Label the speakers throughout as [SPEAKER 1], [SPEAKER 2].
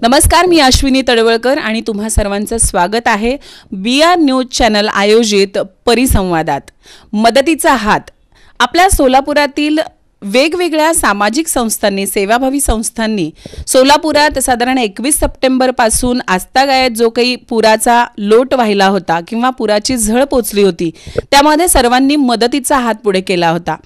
[SPEAKER 1] नमस्कार, मी अश्विनी तडवळकर आणि तुम्हा सर्वांचं स्वागत आहे BR न्यूज चॅनल आयोजित परिसंवादात. मदतीचा हात. आपल्या सोलापुरातील वेगवेगळ्या सामाजिक संस्थांनी, सेवाभावी संस्थांनी सोलापुरात साधारण 21 सप्टेंबरपासून आजतागायत जो काही पुराचा लोट वाहिला होता किंवा पुराची झळ पोचली होती, त्यामध्ये सर्वांनी मदतीचा हात पुढे केला होता.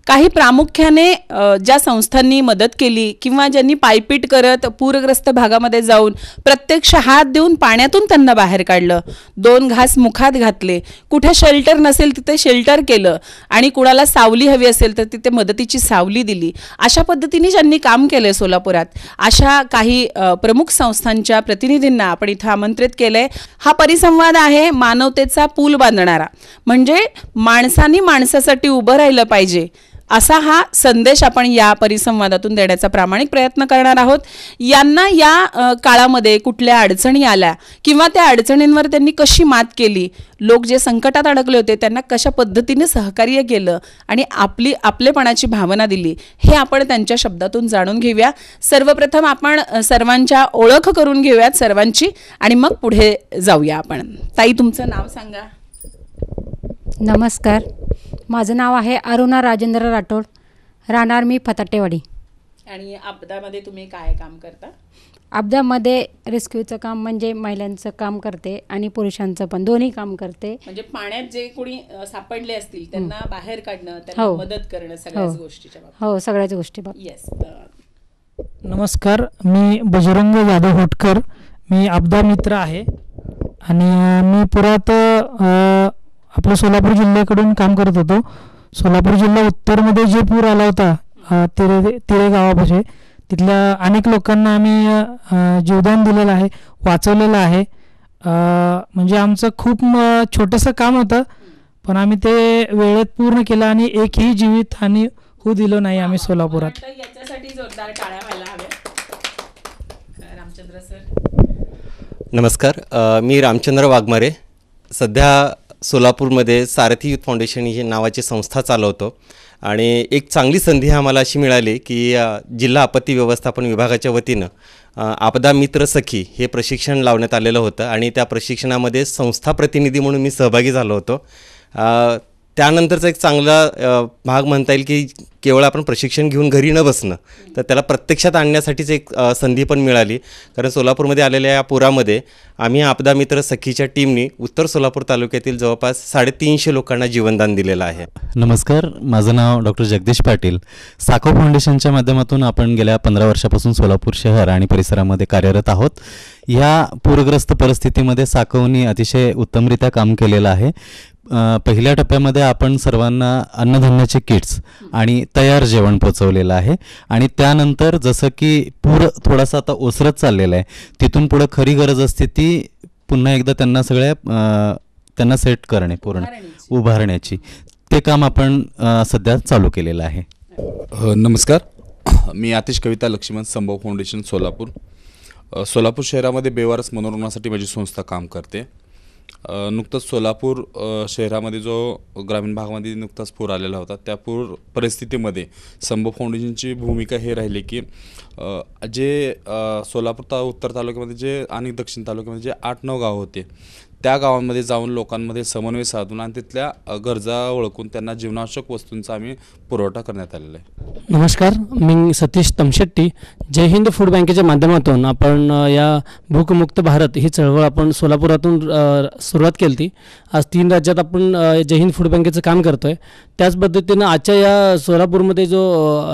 [SPEAKER 1] काही प्रामुख्याने ज्या संस्थांनी मदत केली किंवा ज्यांनी पायपीट करत पूरग्रस्त भागामध्ये जाऊन प्रत्यक्ष हात देऊन पाण्यातून त्यांना बाहेर काढलं, 2 घास मुखात घातले, कुठे शेल्टर नसेल तिथे शेल्टर केलं आणि कुणाला सावली हवी असेल तर तिथे मदतीची सावली दिली. अशा पद्धतीने ज्यांनी काम केलंय सोलापुरात, अशा काही प्रमुख संस्थांच्या प्रतिनिधींना आपण इथं आमंत्रित केलंय. हा परिसंवाद आहे मानवतेचा पूल बांधणारा, म्हणजे माणसांनी माणसासाठी उभं राहिलं पाहिजे असा हा संदेश आपण या परिसंवादातून देण्याचा प्रामाणिक प्रयत्न करणार आहोत. यांना या काळामध्ये कुठल्या अडचणी आल्या किंवा त्या अडचणींवर त्यांनी कशी मात केली, लोक जे संकटात अडकले होते त्यांना कशा पद्धतीने सहकार्य केलं आणि आपलेपणाची भावना दिली, हे आपण त्यांच्या शब्दातून जाणून घेऊया. सर्वप्रथम आपण सर्वांच्या ओळख करून घेऊयात सर्वांची आणि मग पुढे जाऊया. आपण ताई, तुमचं नाव सांगा.
[SPEAKER 2] नमस्कार, माझं नाव आहे अरुणा राजेंद्र राठोड, राहणार मी फताटेवाडी.
[SPEAKER 1] आणि आपदामध्ये तुम्ही काय काम करता?
[SPEAKER 2] आपदामध्ये रेस्क्यूचं काम म्हणजे महिलांचं काम करते आणि पुरुषांचं पण, दोन्ही काम करते.
[SPEAKER 1] म्हणजे पाण्यात जे कोणी सापडले असतील त्यांना बाहेर काढणं, त्यांना मदत करणं, सगळ्याच गोष्टीच्या बाबतीत.
[SPEAKER 2] हो, सगळ्याच गोष्टी.
[SPEAKER 1] येस.
[SPEAKER 3] नमस्कार, मी बजरंग जाधव होटकर, मी आपदा मित्र आहे आणि मी पुरात आपल्या सोलापूर जिल्ह्याकडून काम करत होतो. सोलापूर जिल्हा उत्तरमध्ये जे पूर आला होता तिरे गावापाशी, तिथल्या अनेक लोकांना आम्ही जीवदान दिलेलं आहे, वाचवलेलं आहे. म्हणजे आमचं खूप छोटंसं काम होतं, पण आम्ही ते वेळेत पूर्ण केलं आणि एकही जीवितहानी होऊ दिलं नाही आम्ही सोलापुरात.
[SPEAKER 1] याच्यासाठी जोरदार टाळ्या व्हायला हव्या. रामचंद्र सर.
[SPEAKER 4] नमस्कार, मी रामचंद्र वाघमारे. सध्या सोलापूरमध्ये सारथी युथ फाउंडेशन ही नावाची संस्था चालवतो आणि एक चांगली संधी आम्हाला अशी मिळाली की जिल्हा आपत्ती व्यवस्थापन विभागाच्या वतीनं आपदा मित्र सखी हे प्रशिक्षण लावण्यात आलेलं होतं आणि त्या प्रशिक्षणामध्ये संस्था प्रतिनिधी म्हणून मी सहभागी झालो होतो. त्यानंतरचा एक चांगला भाग म्हणता येईल की केवळ आपण प्रशिक्षण घेऊन घरी न बसणं, तर त्याला प्रत्यक्षात आणण्यासाठीच एक संधी पण मिळाली. कारण सोलापूरमध्ये आलेल्या या पुरामध्ये आम्ही आपदा मित्र सखीच्या टीमनी उत्तर सोलापूर तालुक्यातील जवळपास 350 लोकांना जीवनदान दिलेलं आहे.
[SPEAKER 5] नमस्कार, माझं नाव डॉक्टर जगदीश पाटील. साखो फाउंडेशनच्या माध्यमातून आपण गेल्या 15 वर्षापासून सोलापूर शहर आणि परिसरामध्ये कार्यरत आहोत. या पूरग्रस्त परिस्थितीमध्ये साखोनी अतिशय उत्तमरित्या काम केलेलं आहे. पहिल्या टप्प्यामध्ये आपण सर्वांना अन्नधान्याचे किट्स आणि तयार जेवण पोचवलेलं आहे आणि त्यानंतर जसं की पूर थोडासा आता ओसरत चाललेला आहे, तिथून पुढं खरी गरज असते ती पुन्हा एकदा त्यांना सेट करणे, पूर्ण उभारण्याची, ते काम आपण सध्या चालू केलेलं आहे.
[SPEAKER 6] नमस्कार, मी आतिश कविता लक्ष्मण, संभव फाउंडेशन सोलापूर. सोलापूर शहरामध्ये बेवारस मनोरुग्णासाठी माझी संस्था काम करते. नुकतंच सोलापूर शहरामध्ये जो ग्रामीण भागामध्ये नुकताच पूर आलेला होता, त्या पूर परिस्थितीमध्ये संभव फाउंडेशनची भूमिका हे राहिली की जे सोलापूर उत्तर तालुक्यामध्ये जे आणि दक्षिण तालुक्यामध्ये जे 8-9 गावं होते, त्या गावांमध्ये जाऊन लोकांमध्ये समन्वय साधून आणि तिथल्या गरजा ओळखून त्यांना जीवनावश्यक वस्तूंचा आम्ही पुरवठा करण्यात आलेला आहे.
[SPEAKER 7] नमस्कार, मी सतीश तमशेट्टी. जय हिंद फूड बँकेच्या माध्यमातून आपण या भूकमुक्त भारत ही चळवळ आपण सोलापुरातून सुरुवात केली होती. आज 3 राज्यात आपण जय हिंद फूड बँकेचं काम करतो आहे. त्याच पद्धतीनं आजच्या या सोलापूरमध्ये जो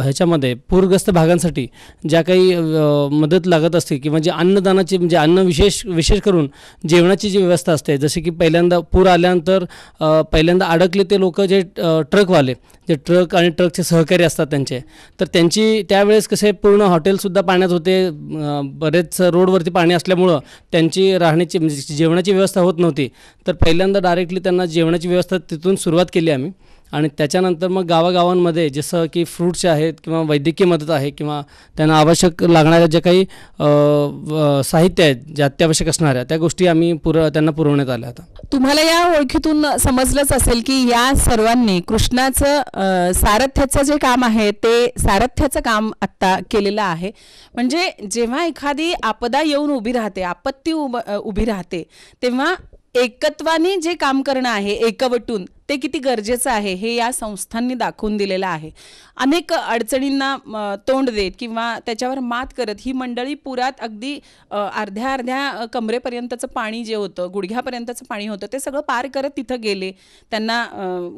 [SPEAKER 7] ह्याच्यामध्ये पूरग्रस्त भागांसाठी ज्या काही मदत लागत असते किंवा जे अन्नदानाची, म्हणजे अन्न विशेष करून जेवणाची जी व्यवस्था असते, जसे की पहिल्यांदा पूर आल्यानंतर पहिल्यांदा अडकले ते लोक जे ट्रकवाले, जे ट्रक आणि ट्रकचे सहकारी असतात त्यांचे, तर त्यांची त्यावेळेस कसे पूर्ण हॉटेलसुद्धा पाण्यात होते, बरेच रोडवरती पाणी असल्यामुळं त्यांची राहण्याची म्हणजे जेवणाची व्यवस्था होत नव्हती. तर पहिल्यांदा डायरेक्टली त्यांना जेवणाची व्यवस्था तिथून सुरुवात केली आम्ही आणि त्याच्यानंतर मग गावागावांमध्ये जसं की फ्रूट्स आहेत किंवा वैद्यकीय मदत आहे किंवा त्यांना आवश्यक लागणाऱ्या जे काही साहित्य आहेत जे अत्यावश्यक असणाऱ्या त्या गोष्टी आम्ही त्यांना पुरवण्यात आल्या. आता
[SPEAKER 1] तुम्हाला या ओळखीतून समजलंच असेल की या सर्वांनी कृष्णाचं सारथ्याचं जे काम आहे ते सारथ्याचं काम आत्ता केलेलं आहे. म्हणजे जेव्हा एखादी आपदा येऊन उभी राहते, आपत्ती उभी राहते, तेव्हा एकत्वाने जे काम करणं आहे, एकवटून, ते किती गरजेचं आहे हे या संस्थांनी दाखवून दिलेलं आहे. अनेक अडचणींना तोंड देत किंवा त्याच्यावर मात करत ही मंडळी पुरात अगदी अर्ध्या कमरेपर्यंतचं पाणी जे होतं, गुडघ्यापर्यंतचं पाणी होतं, ते सगळं पार करत तिथं गेले. त्यांना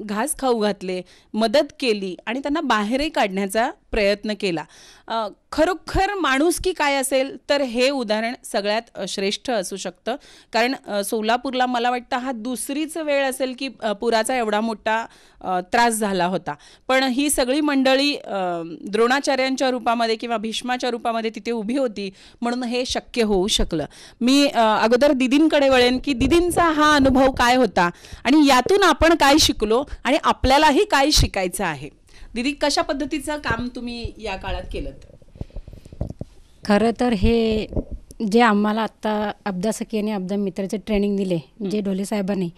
[SPEAKER 1] घास खाऊ घातले, मदत केली आणि त्यांना बाहेरही काढण्याचा प्रयत्न केला. खरोखर माणुसकी काय असेल तर हे उदाहरण सगळ्यात श्रेष्ठ असू शकतं. कारण सोलापूरला मला वाटतं हा दुसरीच वेळ असेल की पुराचा एवढा मोठा त्रास झाला होता. पण ही सगळी मंडळी द्रोणाचार्यांच्या रूपामध्ये किंवा भीष्माच्या रूपामध्ये तिथे उभी होती म्हणून हे शक्य होऊ शकलं. मी अगोदर दीदींकडे वळेन की दीदींचा हा अनुभव काय होता आणि यातून आपण काय शिकलो आणि आपल्यालाही काय शिकायचं आहे. दीदी, कशा पद्धतीचं काम तुम्ही या काळात केलं?
[SPEAKER 2] खरं तर हे जे आम्हाला आत्ता अब्दा सखी आणि अब्दा मित्राचे ट्रेनिंग दिले जे ढोले साहेबांनी,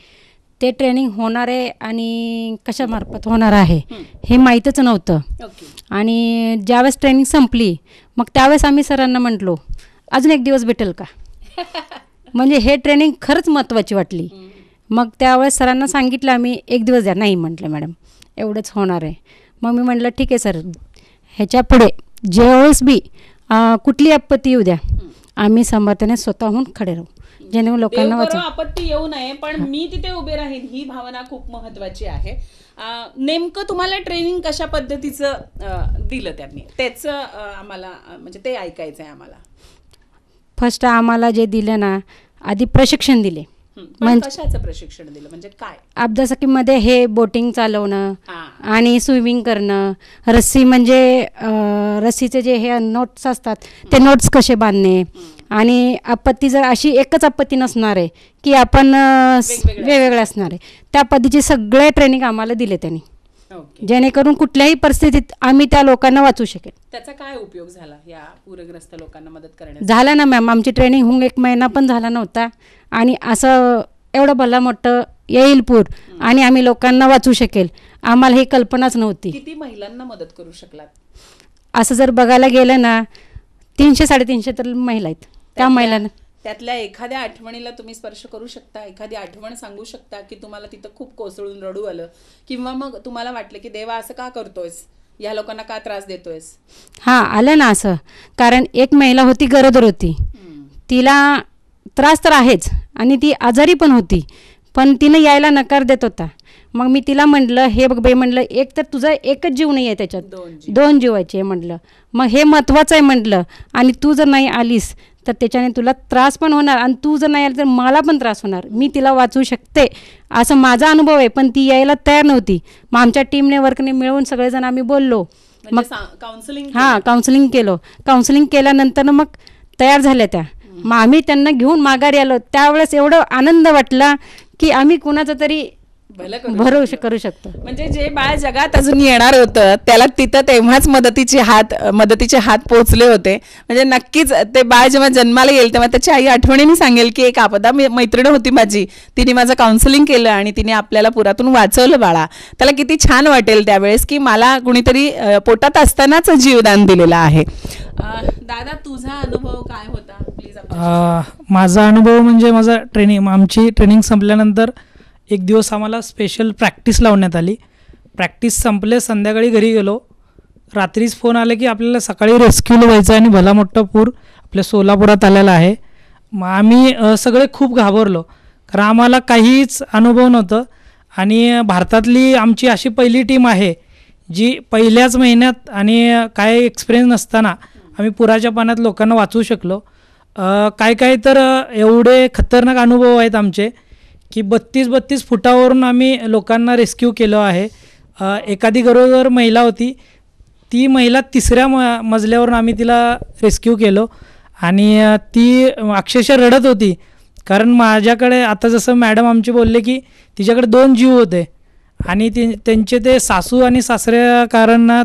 [SPEAKER 2] ते ट्रेनिंग होणार आहे आणि कशामार्फत होणार आहे हे माहीतच नव्हतं. आणि ज्यावेळेस ट्रेनिंग संपली मग त्यावेळेस आम्ही सरांना म्हटलो अजून एक दिवस भेटेल का, म्हणजे हे ट्रेनिंग खरंच महत्त्वाची वाटली. मग त्यावेळेस सरांना सांगितलं आम्ही एक दिवस द्या. नाही म्हटलं मॅडम एवढंच होणार आहे. मग मी म्हटलं ठीक आहे सर, ह्याच्या पुढे ज्यावेळेस बी कुठली आपत्ती येऊ द्या आम्ही समर्थने स्वतःहून खडे राहू, जेणेकरून लोकांना वाचू.
[SPEAKER 1] आपत्ती येऊ नये पण मी तिथे उभे राहीन ही भावना खूप महत्वाची आहे. नेमकं तुम्हाला ट्रेनिंग कशा पद्धतीचं दिलं त्यांनी त्याचं आम्हाला म्हणजे ते ऐकायचं आहे आम्हाला.
[SPEAKER 2] फर्स्ट आम्हाला जे दिलं ना, आधी प्रशिक्षण दिले.
[SPEAKER 1] कशाचं प्रशिक्षण दिलं म्हणजे काय?
[SPEAKER 2] अब्दा सखीमध्ये हे बोटिंग चालवणं आणि स्विमिंग करणं, रस्सी म्हणजे रस्सीचे जे हे नोट्स असतात ते नोट्स कसे बांधणे, आणि आपत्ती जर अशी एकच आपत्ती नसणार आहे की आपण वेगवेगळे असणार आहे त्या पद्धतीचे सगळे ट्रेनिंग आम्हाला दिले त्यांनी, जेणेकरून कुठल्याही परिस्थितीत आम्ही त्या लोकांना वाचू शकेल.
[SPEAKER 1] त्याचा काय उपयोग झाला या पूरग्रस्त लोकांना मदत करण्याचा?
[SPEAKER 2] झाला ना मॅम, आमची ट्रेनिंग होऊन 1 महिना पण झाला नव्हता आणि असं एवढं भला मोठं येईल पूर आणि आम्ही लोकांना वाचू शकेल आम्हाला ही कल्पनाच नव्हती.
[SPEAKER 1] किती महिलांना मदत करू शकलात?
[SPEAKER 2] असं जर बघायला गेलं ना 300-350 तर महिला आहेत. त्या महिलांना
[SPEAKER 1] त्यातल्या एखाद्या आठवणीला तुम्ही स्पर्श करू शकता? एखादी आठवण सांगू शकता की तुम्हाला तिथं खूप कोसळून रडू आलं किंवा मग तुम्हाला वाटलं की देवा असं का करतोयस, या लोकांना का त्रास देतोयस?
[SPEAKER 2] हां, आलं ना असं. कारण एक महिला होती, गरोदर होती, तिला त्रास तर आहेच आणि ती आजारी पण होती, पण तिनं यायला नकार देत होता. मग मी तिला म्हटलं हे बघ बाई, म्हटलं एक तर तुझा एकच जीव नाही आहे त्याच्यात, 2 जीवाचे म्हटलं, मग हे महत्त्वाचं आहे म्हटलं, आणि तू जर नाही आलीस तर त्याच्याने तुला त्रास पण होणार आणि तू जर नाही आली तर मला पण त्रास होणार. मी तिला वाचवू शकते असं माझा अनुभव आहे, पण ती यायला तयार नव्हती. मग आमच्या टीमने वर्कने मिळून सगळेजण आम्ही बोललो, मग काउन्सिलिंग केलं. काउन्सिलिंग केल्यानंतर मग तयार झाल्या त्या. मग आम्ही त्यांना घेऊन माघारी आलो. त्यावेळेस एवढं आनंद वाटला की आम्ही कुणाचं तरी भरू करू शकतो.
[SPEAKER 1] म्हणजे जे बाळ जगात अजून येणार होतं त्याला तिथं तेव्हाच मदतीचे हात पोचले होते. म्हणजे नक्कीच ते बाळ जेव्हा जन्माला येईल तेव्हा त्याची आई आठवणीने सांगेल की एक आपदा मैत्रीण होती माझी, तिने माझं काउन्सिलिंग केलं आणि तिने आपल्याला पुरातून वाचवलं बाळा. त्याला किती छान वाटेल त्यावेळेस की मला कुणीतरी पोटात असतानाच जीवदान दिलेलं आहे. दादा, तुझा अनुभव काय होता प्लीज?
[SPEAKER 3] माझा अनुभव म्हणजे आमची ट्रेनिंग संपल्यानंतर एक दिवस आम्हाला स्पेशल प्रॅक्टिस लावण्यात आली. प्रॅक्टिस संपले, संध्याकाळी घरी गेलो. रात्रीच फोन आले की आपल्याला सकाळी रेस्क्यूला व्हायचं आणि भला मोठा पूर आपल्या सोलापुरात आलेला आहे. मग आम्ही सगळे खूप घाबरलो, कारण आम्हाला काहीच अनुभव नव्हतं आणि भारतातली आमची अशी पहिली टीम आहे जी पहिल्याच महिन्यात आणि काय एक्सपिरियन्स नसताना आम्ही पुराच्या पाण्यात लोकांना वाचवू शकलो. काय तर एवढे खतरनाक अनुभव आहेत आमचे की 32 फुटावरून आम्ही लोकांना रेस्क्यू केलं आहे. एखादी गरोदर महिला होती, ती महिला 3ऱ्या मजल्यावरून आम्ही तिला रेस्क्यू केलो आणि ती अक्षरशः रडत होती. कारण माझ्याकडे आता जसं मॅडम आमचे बोलले की तिच्याकडे 2 जीव होते आणि त्यांचे ते सासू आणि सासऱ्या कारणात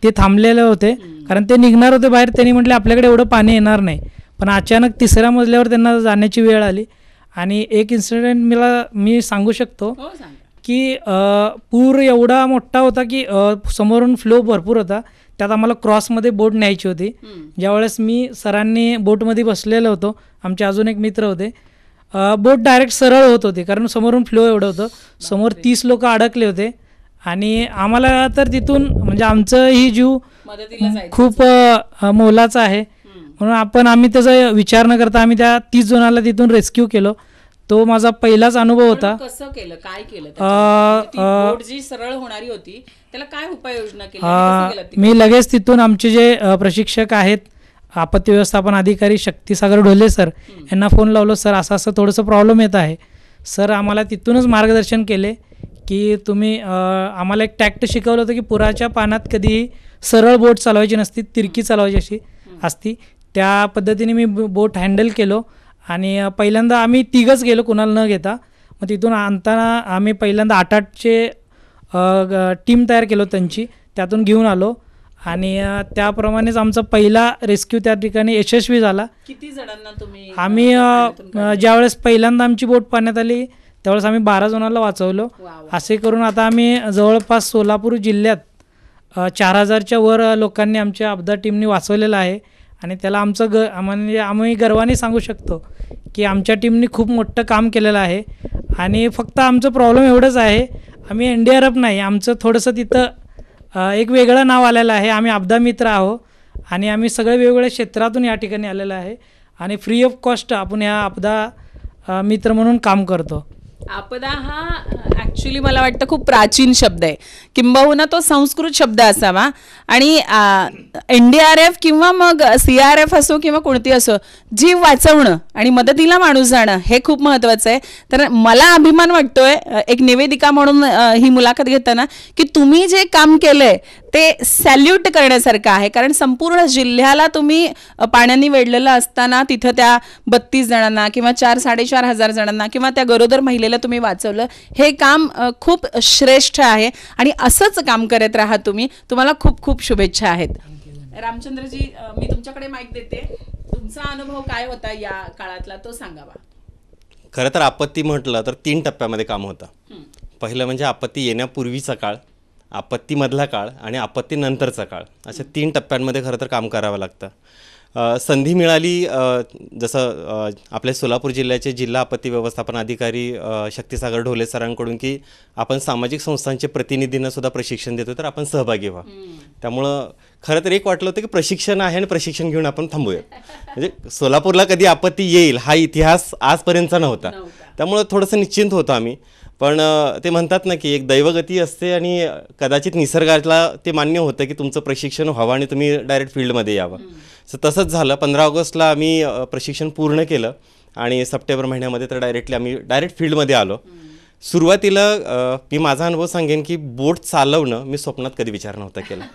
[SPEAKER 3] ते थांबलेले होते, कारण ते निघणार होते बाहेर. त्यांनी म्हटले आपल्याकडे एवढं पाणी येणार नाही, पण अचानक 3ऱ्या मजल्यावर त्यांना जाण्याची वेळ आली. आणि एक इन्सिडेंट मी सांगू शकतो की पूर एवढा मोठा होता की समोरून फ्लो भरपूर होता. त्यात आम्हाला क्रॉसमध्ये बोट न्यायची होती. ज्यावेळेस मी सरांनी बोटमध्ये बसलेलो होतो, आमचे अजून एक मित्र होते, बोट डायरेक्ट सरळ होत होती कारण समोरून फ्लो एवढं होतं. समोर 30 लोक अडकले होते आणि आम्हाला तर तिथून म्हणजे आमचं ही जीव खूप मोलाचा आहे, म्हणून आम्ही त्याचा विचार न करता आम्ही त्या 30 जणांना तिथून रेस्क्यू केलो. तो माझा पहिलाच अनुभव होता.
[SPEAKER 1] कसं केलं, काय केलं? बोट जी सरळ होणारी होती त्याला काय उपाययोजना केली?
[SPEAKER 3] मी लगेच तिथून आमचे जे प्रशिक्षक आहेत, आपत्ती व्यवस्थापन अधिकारी शक्तीसागर ढोले सर, यांना फोन लावलो. सर असं असं थोडंसं प्रॉब्लेम येत आहे. सर आम्हाला तिथूनच मार्गदर्शन केले की तुम्ही आम्हाला एक टॅक्ट शिकवलं होतं की पुराच्या पाण्यात कधीही सरळ बोट चालवायची नसती, तिरकी चालवायची अशी असती. त्या पद्धतीने मी बोट हँडल केलो आणि पहिल्यांदा आम्ही 3घच गेलो कुणाला न घेता. मग तिथून आणताना आम्ही पहिल्यांदा 8-8चे टीम तयार केलो त्यांची, त्यातून घेऊन आलो आणि त्याप्रमाणेच आमचा पहिला रेस्क्यू त्या ठिकाणी यशस्वी झाला.
[SPEAKER 1] किती जणांना तुम्ही?
[SPEAKER 3] आम्ही ज्यावेळेस पहिल्यांदा आमची बोट पाण्यात आली त्यावेळेस आम्ही 12 जणांना वाचवलो. असे करून आता आम्ही जवळपास सोलापूर जिल्ह्यात 4000च्या वर लोकांनी आमच्या आपदा टीमनी वाचवलेलं आहे. आणि त्याला आमचं म्हणजे आम्ही गर्वाने सांगू शकतो की आमच्या टीमनी खूप मोठं काम केलेलं आहे. आणि फक्त आमचं प्रॉब्लेम एवढंच आहे, आम्ही NDRF नाही, आमचं थोडंसं तिथं एक वेगळं नाव आलेलं आहे. आम्ही आपदा मित्र आहो आणि आम्ही सगळे वेगवेगळ्या क्षेत्रातून या ठिकाणी आलेलं आहे आणि फ्री ऑफ कॉस्ट आपण या आपदा मित्र म्हणून काम करतो.
[SPEAKER 1] आपदा हा ॲक्च्युली मला वाटतं खूप प्राचीन शब्द आहे, किंबहुना तो संस्कृत शब्द असावा. आणि NDRF किंवा मग CRF असो किंवा कोणती असो, जीव वाचवणं आणि मदतीला माणूस जाणं हे खूप महत्त्वाचं आहे. तर मला अभिमान वाटतोय एक निवेदिका म्हणून ही मुलाखत घेताना की तुम्ही जे काम केलंय ते सॅल्यूट करण्यासारखं आहे. कारण संपूर्ण जिल्ह्याला तुम्ही पाण्याने वेढलेलं असताना तिथं त्या 32 जणांना किंवा 4-4.5 हजार जणांना किंवा त्या गरोदर महिलेला तुम्ही वाचवलं, हे काम खूप श्रेष्ठ आहे आणि असंच काम करत राहा तुम्ही. तुम्हाला खूप खूप शुभेच्छा आहेत. रामचंद्रजी, मी तुमच्याकडे माईक देते. तुमचा अनुभव काय होता या काळातला तो सांगावा.
[SPEAKER 4] खरं तर आपत्ती म्हटलं तर 3 टप्प्यामध्ये काम होतं. पहिलं म्हणजे आपत्ती येण्यापूर्वीचा काळ, आपत्तीमधला काळ आणि आपत्तीनंतरचा काळ, अशा 3 टप्प्यांमध्ये खरं तर काम करावं लागतं. संधी मिळाली जसं आपल्या सोलापूर जिल्ह्याचे जिल्हा आपत्ती व्यवस्थापन अधिकारी शक्तीसागर ढोले सरांकडून की आपण सामाजिक संस्थांचे प्रतिनिधींना सुद्धा प्रशिक्षण देतो, तर आपण सहभागी व्हा. त्यामुळं खरं तर एक वाटलं होतं की प्रशिक्षण आहे आणि प्रशिक्षण घेऊन आपण थांबूया. म्हणजे सोलापूरला कधी आपत्ती येईल हा इतिहास आजपर्यंतचा नव्हता, त्यामुळं थोडंसं निश्चिंत होतो आम्ही. पण ते म्हणतात ना की एक दैवगती असते आणि कदाचित निसर्गाला ते मान्य होतं की तुमचं प्रशिक्षण व्हावं आणि तुम्ही डायरेक्ट फील्डमध्ये यावं. सो तसंच झालं. 15 ऑगस्टला आम्ही प्रशिक्षण पूर्ण केलं आणि सप्टेंबर महिन्यामध्ये तर आम्ही डायरेक्ट फील्डमध्ये आलो. सुरुवातीला मी माझा अनुभव सांगेन की बोट चालवणं मी स्वप्नात कधी विचार नव्हता केला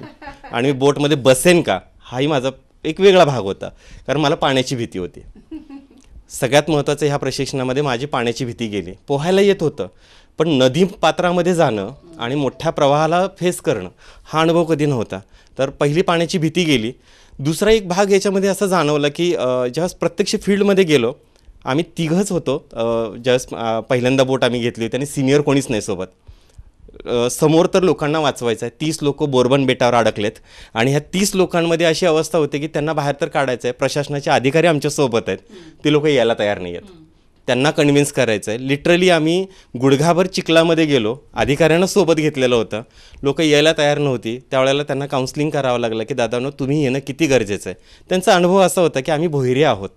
[SPEAKER 4] आणि मी बोटमध्ये बसेन का हाही माझा एक वेगळा भाग होता, कारण मला पाण्याची भीती होती. सगळ्यात महत्त्वाचं ह्या प्रशिक्षणामध्ये माझी पाण्याची भीती गेली. पोहायला येत होतं, पण नदी पात्रामध्ये जाणं आणि मोठ्या प्रवाहाला फेस करणं हा अनुभव कधी नव्हता. तर पहिली पाण्याची भीती गेली. दुसरा एक भाग याच्यामध्ये असं जाणवलं की ज्यावेळेस प्रत्यक्ष फील्डमध्ये गेलो, आम्ही 3घच होतो. ज्यावेळेस पहिल्यांदा बोट आम्ही घेतली होती आणि सिनियर कोणीच नाही सोबत. समोर तर लोकांना वाचवायचं आहे. 30 लोक बोरबन बेटावर अडकलेत आणि ह्या 30 लोकांमध्ये अशी अवस्था होती की त्यांना बाहेर तर काढायचं आहे. प्रशासनाचे अधिकारी आमच्यासोबत आहेत, ते लोक यायला तयार नाही आहेत. त्यांना कन्व्हिन्स करायचं आहे. लिटरली आम्ही गुडघाभर चिखलामध्ये गेलो, अधिकाऱ्यांना सोबत घेतलेलं होतं, लोक यायला तयार नव्हती. त्यावेळेला त्यांना काउन्सिलिंग करावं लागलं की दादांनो तुम्ही येणं किती गरजेचं आहे. त्यांचा अनुभव असा होता की आम्ही भोयरे आहोत,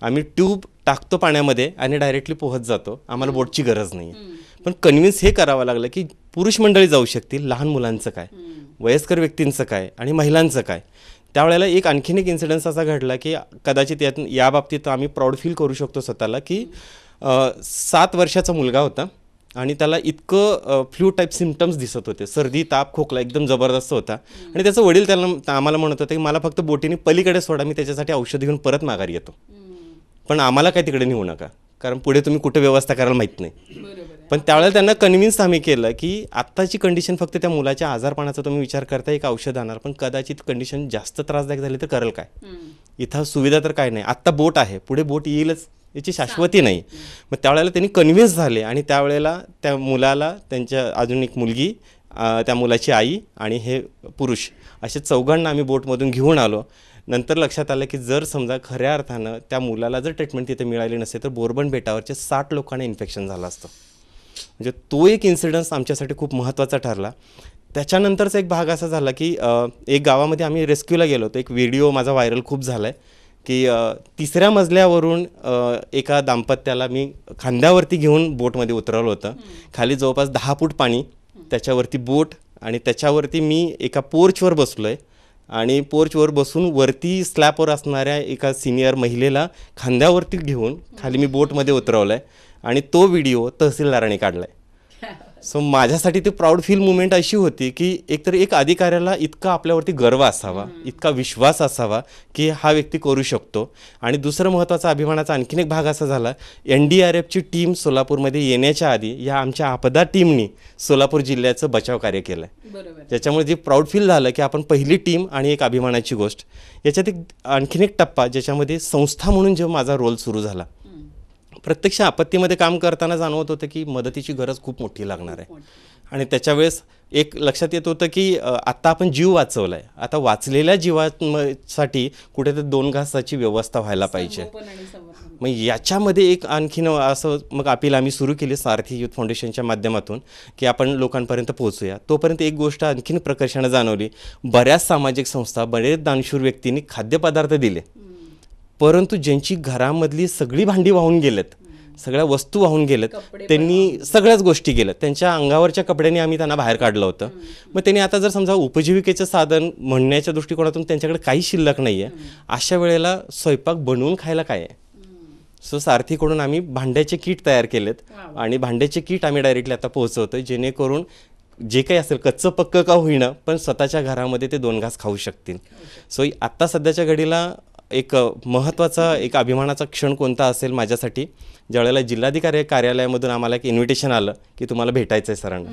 [SPEAKER 4] आम्ही ट्यूब टाकतो पाण्यामध्ये आणि डायरेक्टली पोहत जातो, आम्हाला बोटची गरज नाही आहे. पण कन्व्हिन्स हे करावं लागलं की पुरुष मंडळी जाऊ शकतील, लहान मुलांचं काय, वयस्कर व्यक्तींचं काय आणि महिलांचं काय. त्यावेळेला आणखीन एक इन्सिडन्स असा घडला की कदाचित या बाबतीत आम्ही प्राऊड फील करू शकतो स्वतःला की 7 वर्षाचा मुलगा होता आणि त्याला इतकं फ्लू टाईप सिम्पटम्स दिसत होते, सर्दी ताप खोकला एकदम जबरदस्त होता. आणि त्याचं वडील आम्हाला म्हणत होते की मला फक्त बोटीने पलीकडे सोडा, मी त्याच्यासाठी औषध घेऊन परत माघारी येतो, पण आम्हाला काय तिकडे नेऊ नका, कारण पुढे तुम्ही कुठे व्यवस्था करायला माहीत नाही. पण त्यावेळेला त्यांना कन्व्हिन्स आम्ही केलं की आत्ताची कंडिशन फक्त त्या मुलाच्या आजारपणाचा तुम्ही विचार करता एक औषध आणणार, पण कदाचित कंडिशन जास्त त्रासदायक झाली तर करेल काय, इथं सुविधा तर काय नाही, आत्ता बोट आहे, पुढे बोट येईलच, याची शाश्वती नाही. मग त्यावेळेला त्यांनी कन्व्हिन्स झाले आणि त्यावेळेला त्या मुलाला त्यांच्या अजून एक मुलगी, त्या मुलाची आई आणि हे पुरुष असे चौघांना आम्ही बोटमधून घेऊन आलो. नंतर लक्षात आलं की जर समजा खऱ्या अर्थानं त्या मुलाला जर ट्रीटमेंट तिथे मिळाली नसेल तर बोरबन बेटावरचे 60 लोकांना इन्फेक्शन झालं असतं. म्हणजे तो एक इन्सिडन्स आमच्यासाठी खूप महत्त्वाचा ठरला. त्याच्यानंतरचा एक भाग असा झाला की एक गावामध्ये आम्ही रेस्क्यूला गेलो होतो. एक व्हिडिओ माझा व्हायरल खूप झाला आहे की 3ऱ्या मजल्यावरून एका दाम्पत्याला मी खांद्यावरती घेऊन बोटमध्ये उतरवलं होतं. खाली जवळपास 10 फूट पाणी, त्याच्यावरती बोट आणि त्याच्यावरती मी एका पोर्चवर बसलो आहे आणि पोर्चवर बसून वरती स्लॅपवर असणाऱ्या एका सिनियर महिलेला खांद्यावरती घेऊन खाली मी बोटमध्ये उतरवलं आहे आणि तो व्हिडिओ तहसीलदाराने काढला आहे. सो माझ्यासाठी ती प्राऊड फील मुमेंट अशी होती की एकतर एक अधिकाऱ्याला इतका आपल्यावरती गर्व असावा, इतका विश्वास असावा की हा व्यक्ती करू शकतो. आणि दुसरं महत्त्वाचा अभिमानाचा आणखीन एक भाग असा झाला, NDRFची टीम सोलापूरमध्ये येण्याच्या आधी या आमच्या आपदा टीमनी सोलापूर जिल्ह्याचं बचाव कार्य केलं आहे. त्याच्यामुळे जे प्राऊड फील झालं की आपण पहिली टीम आणि एक अभिमानाची गोष्ट. याच्यात एक आणखीन एक टप्पा ज्याच्यामध्ये संस्था म्हणून जेव्हा माझा रोल सुरू झाला, प्रत्यक्ष आपत्तीमध्ये काम करताना जाणवत होतं की मदतीची गरज खूप मोठी लागणार आहे. आणि त्याच्यावेळेस एक लक्षात येत होतं की आत्ता आपण जीव वाचवला आहे, आता वाचलेल्या जीवासाठी कुठेतरी 2 घासाची व्यवस्था व्हायला पाहिजे. मग याच्यामध्ये एक आणखीन असं मग अपील आम्ही सुरू केली सारथी युथ फाउंडेशनच्या माध्यमातून की आपण लोकांपर्यंत पोहोचूया. तोपर्यंत एक गोष्ट आणखीन प्रकर्षानं जाणवली, बऱ्याच सामाजिक संस्था, बरेच दानशूर व्यक्तींनी खाद्यपदार्थ दिले, परंतु ज्यांची घरामधली सगळी भांडी वाहून गेलेत, सगळ्या वस्तू वाहून गेलेत, त्यांनी सगळ्याच गोष्टी गेल्यात, त्यांच्या अंगावरच्या कपड्यांनी आम्ही त्यांना बाहेर काढलं होतं. मग त्यांनी आता जर समजा उपजीविकेचं साधन म्हणण्याच्या दृष्टिकोनातून त्यांच्याकडे काही शिल्लक नाही आहे, अशा वेळेला स्वयंपाक बनवून खायला काय आहे. सो सारथीकडून आम्ही भांड्याचे किट तयार केलेत आणि भांड्याचे किट आम्ही डायरेक्टली आता पोहोचवतो, जेणेकरून जे काही असेल कच्चं पक्कं का होईना पण स्वतःच्या घरामध्ये ते 2 घास खाऊ शकतील. सो आत्ता सध्याच्या घडीला एक महत्त्वाचा एक अभिमानाचा क्षण कोणता असेल माझ्यासाठी, ज्यावेळेला जिल्हाधिकारी कार्यालयामधून आम्हाला एक इन्व्हिटेशन आलं की तुम्हाला भेटायचं आहे सरांना.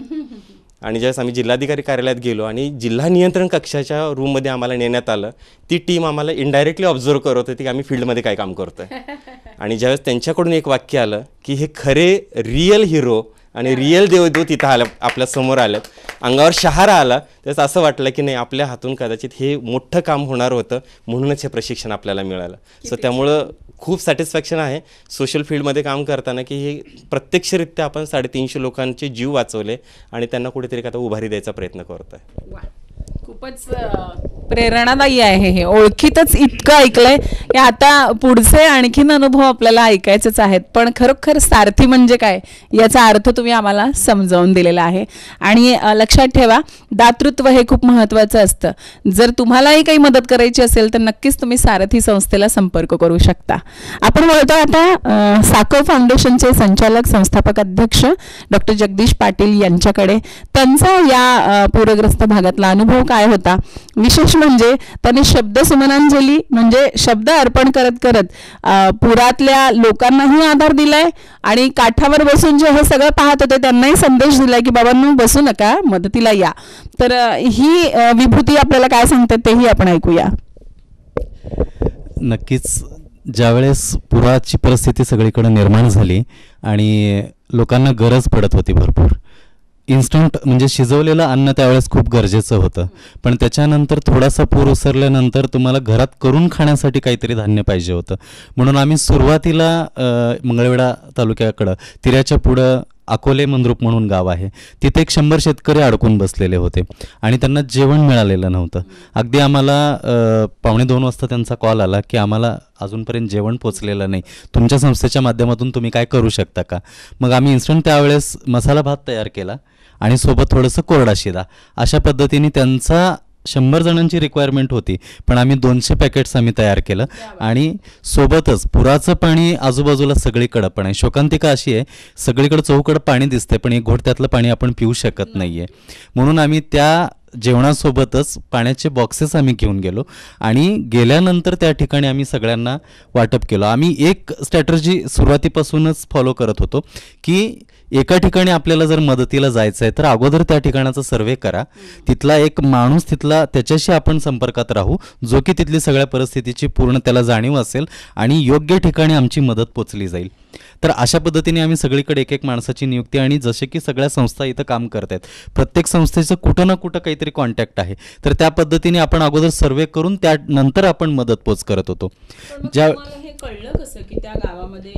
[SPEAKER 4] आणि ज्यावेळेस आम्ही जिल्हाधिकारी कार्यालयात गेलो आणि जिल्हा नियंत्रण कक्षाच्या रूममध्ये आम्हाला नेण्यात आलं, ती टीम आम्हाला इनडायरेक्टली ऑब्झर्व करत होती की आम्ही फील्डमध्ये काय काम करतो आहे. आणि ज्यावेळेस त्यांच्याकडून एक वाक्य आलं की हे खरे रिअल हिरो आणि रिअल देवदूत इथं आलं, आपल्या समोर आलं, अंगावर शहारा आला, त्याचं असं वाटलं की नाही आपल्या हातून कदाचित हे मोठं काम होणार होतं, म्हणूनच हे प्रशिक्षण आपल्याला मिळालं. सो त्यामुळं खूप सॅटिस्फॅक्शन आहे सोशल फील्डमध्ये काम करताना की हे प्रत्यक्षरित्या आपण 350 लोकांचे जीव वाचवले आणि त्यांना कुठेतरी आता उभारी द्यायचा प्रयत्न करतो आहे.
[SPEAKER 1] खूपच प्रेरणादायी आहे हे. ओळखीतच इतकं ऐकलंय की आता पुढचे आणखीन अनुभव आपल्याला ऐकायचेच आहेत, पण खरोखर सारथी म्हणजे काय याचा अर्थ तुम्ही आम्हाला समजावून दिलेला आहे. आणि लक्षात ठेवा, दातृत्व हे खूप महत्त्वाचं असतं. जर तुम्हालाही काही मदत करायची असेल तर नक्कीच तुम्ही सारथी संस्थेला संपर्क करू शकता. आपण बोलतो आता साको फाउंडेशनचे संचालक संस्थापक अध्यक्ष डॉक्टर जगदीश पाटील यांच्याकडे. त्यांचा या पूरग्रस्त भागातला अनुभव काय होता, विशेष म्हणजे त्यांनी शब्द सुमनांजली म्हणजे शब्द अर्पण करत करत पुरातल्या लोकांनाही आधार दिलाय आणि काठावर बसून जे हे सगळं पाहत होते त्यांनाही संदेश दिलाय की बाबांनो बसू नका, मदतीला या. तर ही विभूती आपल्याला काय सांगते तेही आपण ऐकूया.
[SPEAKER 5] नक्कीच ज्यावेळेस पुराची परिस्थिती सगळीकडे निर्माण झाली आणि लोकांना गरज पडत होती भरपूर, इन्स्टंट म्हणजे शिजवलेलं अन्न त्यावेळेस खूप गरजेचं होतं. पण त्याच्यानंतर थोडासा पूर ओसरल्यानंतर तुम्हाला घरात करून खाण्यासाठी काहीतरी धान्य पाहिजे होतं. म्हणून आम्ही सुरुवातीला मंगळवेढा तालुक्याकडं तिऱ्याच्या पुढं अकोले मंद्रुप म्हणून गाव आहे, तिथे एक 100 शेतकरी अडकून बसलेले होते आणि त्यांना जेवण मिळालेलं नव्हतं. अगदी आम्हाला 1:45 वाजता त्यांचा कॉल आला की आम्हाला अजूनपर्यंत जेवण पोचलेलं नाही, तुमच्या संस्थेच्या माध्यमातून तुम्ही काय करू शकता का. मग आम्ही इन्स्टंट त्यावेळेस मसाला भात तयार केला आणि सोबत थोडंसं कोरडा शिरा, अशा पद्धतीने त्यांचा 100 जणांची रिक्वायरमेंट होती पण आम्ही 200 पॅकेट्स आम्ही तयार केलं. आणि सोबतच पुराचं पाणी आजूबाजूला सगळीकडं पण आहे. शोकांतिका अशी आहे, सगळीकडं चौकडं पाणी दिसते पण एक घोट त्यातलं पाणी आपण पिऊ शकत नाही आहे. म्हणून आम्ही त्या जेवणासोबतच पाण्याचे बॉक्सेस आम्ही घेऊन गेलो आणि गेल्यानंतर त्या ठिकाणी आम्ही सगळ्यांना वाटप केलं. आम्ही एक स्ट्रॅटर्जी सुरुवातीपासूनच फॉलो करत होतो की एका ठिकाणी आपल्याला जर मदतीला जायचं आहे तर अगोदर त्या ठिकाणाचा सर्वे करा, तिथला एक माणूस तिथला त्याच्याशी आपण संपर्कात राहू जो की तिथली सगळ्या परिस्थितीची पूर्ण त्याला जाणीव असेल आणि योग्य ठिकाणी आमची मदत पोचली जाईल. तर अशा पद्धतीने आम्ही सगळीकडे एक एक माणसाची नियुक्ती आणि जसे की सगळ्या संस्था इथं काम करत आहेत, प्रत्येक संस्थेचं कुठं ना कुठं काहीतरी कॉन्टॅक्ट आहे, तर त्या पद्धतीने आपण अगोदर सर्वे करून त्यानंतर आपण मदत पोच करत होतो. ज्या
[SPEAKER 1] हे कळलं कसं की त्या गावामध्ये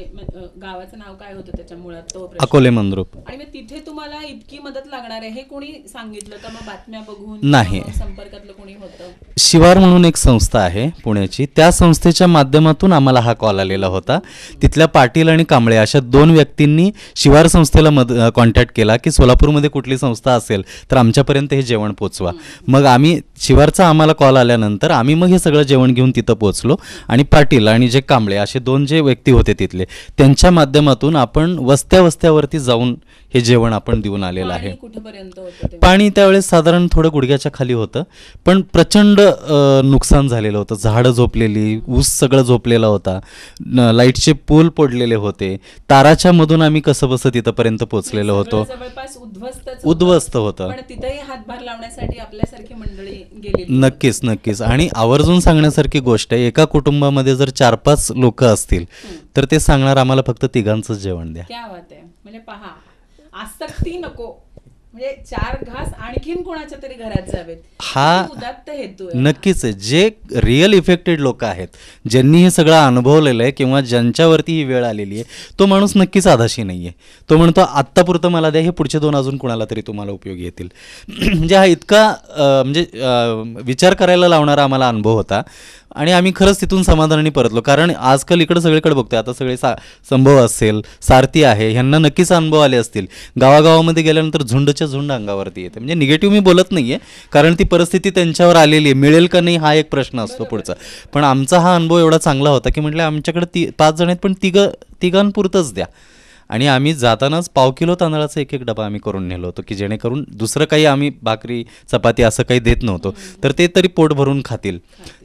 [SPEAKER 1] गावाचं नाव काय होतं त्याच्या मुळात तो प्रश्न.
[SPEAKER 5] अकोले मंद्रुप.
[SPEAKER 1] आणि मग तिथे तुम्हाला इतकी मदत लागणार आहे हे कोणी सांगितलं का? मग बातम्या बघून
[SPEAKER 5] नाही.
[SPEAKER 1] किंवा संपर्कातलं कोणी होतं?
[SPEAKER 5] शिवार म्हणून एक संस्था आहे पुण्याची, त्या संस्थेच्या माध्यमातून आम्हाला हा कॉल आलेला होता. तिथल्या पाटील आणि कांबळे अशा 2 व्यक्तींनी शिवार संस्थेला कॉन्टॅक्ट केला की सोलापूरमध्ये कुठली संस्था असेल तर आमच्यापर्यंत हे जेवण पोचवा. मग आम्ही शिवारचा आम्हाला कॉल आल्यानंतर आम्ही मग हे सगळं जेवण घेऊन तिथं पोचलो आणि पाटील आणि जे कांबळे असे 2 जे व्यक्ती होते तिथले त्यांच्या माध्यमातून आपण वस्त्यावरती जाऊन हे जेवण आपण देऊन आलेलं आहे.
[SPEAKER 1] कुठपर्यंत होतं ते?
[SPEAKER 5] पाणी त्यावेळेस साधारण थोडं गुडघ्याच्या खाली होतं, पण प्रचंड नुकसान झालेलं होतं. झाडं झोपलेली, ऊस सगळं झोपलेला होता, लाईटचे पोल पडलेले होते, ताराच्या मधून आम्ही कसं बसं तिथपर्यंत पोहोचलेलो होतो.
[SPEAKER 1] जवळपास
[SPEAKER 5] उद्ध्वस्त होतं.
[SPEAKER 1] पण तिथेही हातभार लावण्यासाठी आपल्यासारखी मंडळी गेली.
[SPEAKER 5] नक्कीच आणि आवर्जून सांगण्यासारखी गोष्ट आहे, एका कुटुंबामध्ये जर 4-5 लोक असतील तर ते सांगणार आम्हाला फक्त 3घांचंच जेवण द्या.
[SPEAKER 1] क्या बात आहे. म्हणजे पहा, आसक्ती नको, म्हणजे 4 घास आणखीन कोणाच्या तरी घरात जावेत,
[SPEAKER 5] हा
[SPEAKER 1] उदात्त हेतू आहे.
[SPEAKER 5] नक्कीच आहे. जे रिअल इफेक्टेड लोक आहेत, ज्यांनी हे सगळं अनुभवलेलं आहे किंवा ज्यांच्यावरती ही वेळ आलेली आहे, तो माणूस नक्कीच आधाशी नाही आहे. तो म्हणतो आत्तापुरतं मला द्या, हे पुढचे 2 अजून कोणाला तरी तुम्हाला उपयोगी येतील. म्हणजे हा इतका विचार करायला लावणारा आम्हाला अनुभव होता आणि आम्ही खरंच तिथून समाधानाने परतलो. कारण आजकाल इकडं सगळीकडे बघतोय, आता सगळे संभव असेल, सारथी आहे, ह्यांना नक्कीच अनुभव आले असतील. गावागावामध्ये गेल्यानंतर झुंडच्या झुंड अंगावरती येते. म्हणजे निगेटिव्ह मी बोलत नाही आहे, कारण ती परिस्थिती त्यांच्यावर आलेली आहे, मिळेल का नाही हा एक प्रश्न असतो पुढचा. पण आमचा हा अनुभव एवढा चांगला होता की म्हटलं आमच्याकडे 5 जण आहेत पण तिघांपुरतंच द्या. आणि आम्ही जातानाच 1/2 किलो तांदळाचा एक डबा आम्ही करून नेलो होतो की जेणेकरून दुसरं काही आम्ही भाकरी चपाती असं काही देत नव्हतो, तर ते तरी पोट भरून खातील.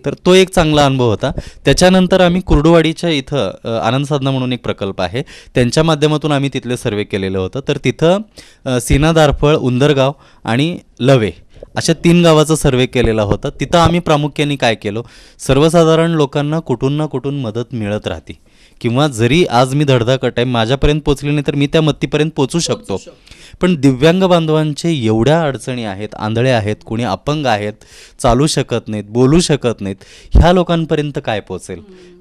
[SPEAKER 5] तर तो एक चांगला अनुभव होता. त्याच्यानंतर आम्ही कुर्डुवाडीच्या इथं आनंद साधना म्हणून एक प्रकल्प आहे, त्यांच्या माध्यमातून आम्ही तिथले सर्वे केलेलं होतं. तर तिथं सीना, दारफळ, उंदरगाव आणि लवे अशा 3 गावाचा सर्वे केलेला होता. तिथं आम्ही प्रामुख्याने काय केलं, सर्वसाधारण लोकांना कुठून ना कुठून मदत मिळत राहते किंवा जरी आज मी धडधाकट आहे, माझ्यापर्यंत पोचली नाही तर मी त्या मत्तीपर्यंत पोचू शकतो. पण दिव्यांग बांधवांचे एवढ्या अडचणी आहेत, आंधळे आहेत, कोणी अपंग आहेत, चालू शकत नाहीत, बोलू शकत नाहीत, ह्या लोकांपर्यंत काय पोचेल,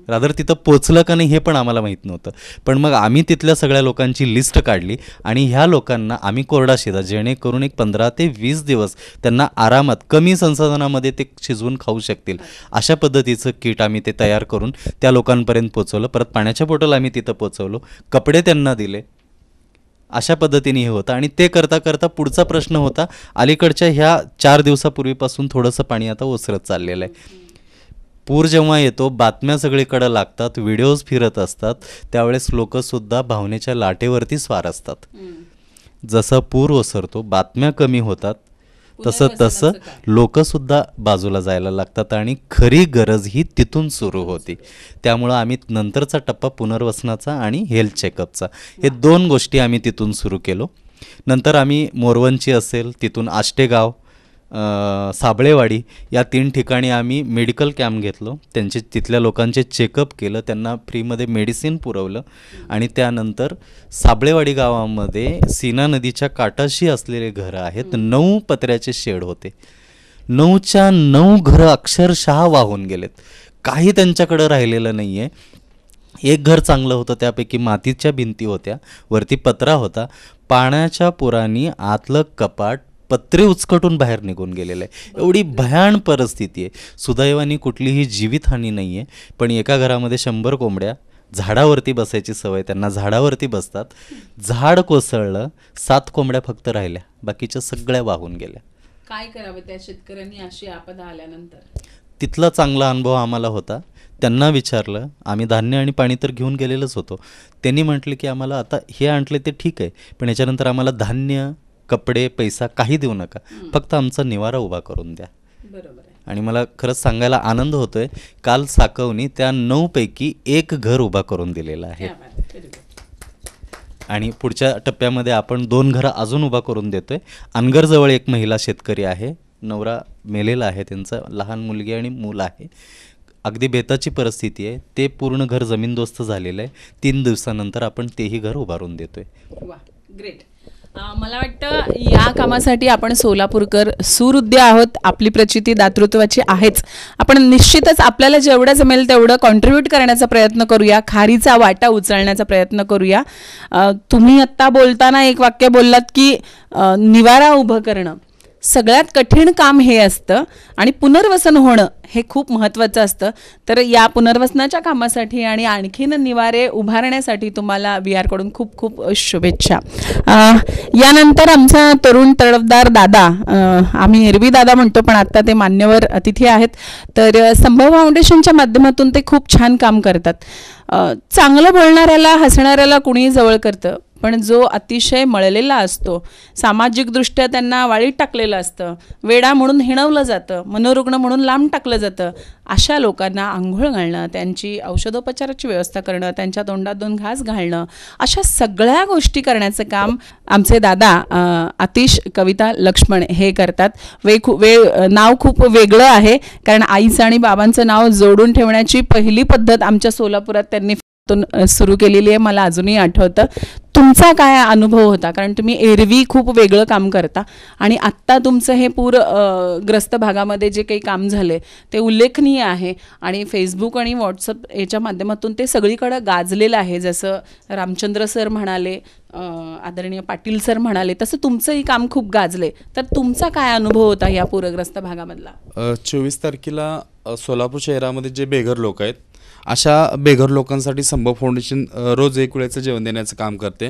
[SPEAKER 5] रादर तिथं पोचलं का नाही हे पण आम्हाला माहीत नव्हतं. पण मग आम्ही तिथल्या सगळ्या लोकांची लिस्ट काढली आणि ह्या लोकांना आम्ही कोरडा शिदा, जेणेकरून एक 15 ते 20 दिवस त्यांना आरामात कमी संसाधनामध्ये ते शिजवून खाऊ शकतील अशा पद्धतीचं किट आम्ही ते तयार करून त्या लोकांपर्यंत पोचवलं. परत पाण्याच्या बॉटल आम्ही तिथं पोचवलो, कपडे त्यांना दिले. अशा पद्धतीने हे होतं. आणि ते करता करता पुढचा प्रश्न होता, अलीकडच्या ह्या 4 दिवसापूर्वीपासून थोडंसं पाणी आता ओसरत चाललेलं आहे. पूर जेव्हा येतो, बातम्या सगळीकडे लागतात, व्हिडिओज फिरत असतात, त्यावेळेस लोकंसुद्धा भावनेच्या लाटेवरती स्वार असतात. जसं पूर ओसरतो, बातम्या कमी होतात, तसं लोकंसुद्धा बाजूला जायला लागतात आणि खरी गरज ही तिथून सुरू होती. त्यामुळं आम्ही नंतरचा टप्पा पुनर्वसनाचा आणि हेल्थ चेकअपचा, हे 2 गोष्टी आम्ही तिथून सुरू केलो. नंतर आम्ही मोरवंची असेल, तिथून आष्टेगाव, साबळेवाडी या 3 ठिकाणी आम्ही मेडिकल कॅम्प घेतलो. तिथल्या लोकांचे चेकअप केलं, त्यांना फ्रीमध्ये मेडिसिन पुरवलं. आणि त्यानंतर साबळेवाडी गावामध्ये सीना नदीच्या काठाशी असलेले घरं आहेत, 9 पत्र्याचे शेड होते, 9च्या 9 घरं अक्षरशः वाहून गेलेत, काही त्यांच्याकडं राहिलेलं नाही आहे. एक घर चांगलं होतं, त्यापैकी मातीच्या भिंती होत्या, वरती पत्रा होता. पाण्याच्या पुराने आतलं कपाट, पत्रे उचकटून बाहेर निघून गेलेलं आहे. एवढी भयान परिस्थिती आहे. सुदैवाने कुठलीही जीवितहानी नाही आहे, पण एका घरामध्ये 100 कोंबड्या, झाडावरती बसायची सवय त्यांना, झाडावरती बसतात, झाड कोसळलं, 7 कोंबड्या फक्त राहिल्या, बाकीच्या सगळ्या वाहून गेल्या.
[SPEAKER 1] काय करावं त्या शेतकऱ्यांनी अशी आपदा आल्यानंतर?
[SPEAKER 5] तिथला चांगला अनुभव आम्हाला होता. त्यांना विचारलं, आम्ही धान्य आणि पाणी तर घेऊन गेलेलंच होतो, त्यांनी म्हटलं की आम्हाला आता हे आणले ते ठीक आहे, पण याच्यानंतर आम्हाला धान्य, कपडे, पैसा काही देऊ नका, फक्त आमचा निवारा उभा करून द्या.
[SPEAKER 1] बरोबर आहे.
[SPEAKER 5] आणि मला खरंच सांगायला आनंद होतोय, काल साकवनी त्या 9 पैकी 1 घर उभा करून दिलेलं आहे. आणि पुढच्या टप्प्यामध्ये आपण 2 घरं अजून उभा करून देतोय. अनगरजवळ एक महिला शेतकरी आहे, नवरा मेलेला आहे, त्यांचं लहान मुलगी आणि मूल आहे. अगदी बेताची परिस्थिती आहे. ते पूर्ण घर जमीनदोस्त झालेलं आहे. 3 दिवसानंतर आपण तेही घर उभारून देतोय.
[SPEAKER 1] वा, ग्रेट. मला वाटतं या कामासाठी आपण सोलापूरकर सुहृद आहोत. आपली प्रचिती दातृत्वाची आहेच. आपण निश्चितच आपल्याला जेवढं जमेल तेवढं कॉन्ट्रीब्यूट करण्याचा प्रयत्न करूया, खारीचा वाटा उचलण्याचा प्रयत्न करूया. तुम्ही आत्ता बोलताना एक वाक्य बोललात की निवारा उभं करणं सगळ्यात कठीण काम हे असतं आणि पुनर्वसन होणं हे खूप महत्त्वाचं असतं. तर या पुनर्वसनाच्या कामासाठी आणि आणखीन निवारे उभारण्यासाठी तुम्हाला VR कडून खूप खूप शुभेच्छा. यानंतर आमचा तरुण तडफदार दादा, आम्ही एरवी दादा म्हणतो पण आत्ता ते मान्यवर अतिथी आहेत, तर संभव फाउंडेशनच्या माध्यमातून ते खूप छान काम करतात. चांगलं बोलणाऱ्याला, हसणाऱ्याला कुणीही जवळ करतं, पण जो अतिशय मळलेला असतो, सामाजिकदृष्ट्या त्यांना वाळीत टाकलेलं असतं, वेडा म्हणून हिणवलं जातं, मनोरुग्ण म्हणून लांब टाकलं जातं, अशा लोकांना आंघोळ घालणं, त्यांची औषधोपचाराची व्यवस्था करणं, त्यांच्या तोंडात 2 घास घालणं, अशा सगळ्या गोष्टी करण्याचं काम आमचे दादा आतिश कविता लक्ष्मण हे करतात. नाव खूप वेगळं आहे, कारण आईचं आणि बाबांचं नाव जोडून ठेवण्याची पहिली पद्धत आमच्या सोलापुरात त्यांनी सुरू केलेली आहे. मला अजूनही आठवतं. तुमचा काय अनुभव होता, कारण तुम्ही एरवी खूप वेगळं काम करता आणि आत्ता तुमचं हे पूरग्रस्त भागामध्ये जे काही काम झाले ते उल्लेखनीय आहे आणि फेसबुक आणि व्हॉट्सअप याच्या माध्यमातून ते सगळीकडं गाजलेलं आहे. जसं रामचंद्र सर म्हणाले, आदरणीय पाटील सर म्हणाले, तसं तुमचंही काम खूप गाजले. तर तुमचा काय अनुभव होता या पूरग्रस्त भागामधला?
[SPEAKER 6] 24 तारखेला सोलापूर शहरामध्ये जे बेघर लोक आहेत, अशा बेघर लोकांसाठी संभव फाउंडेशन रोज एक वेळेचं जेवण देण्याचं काम करते.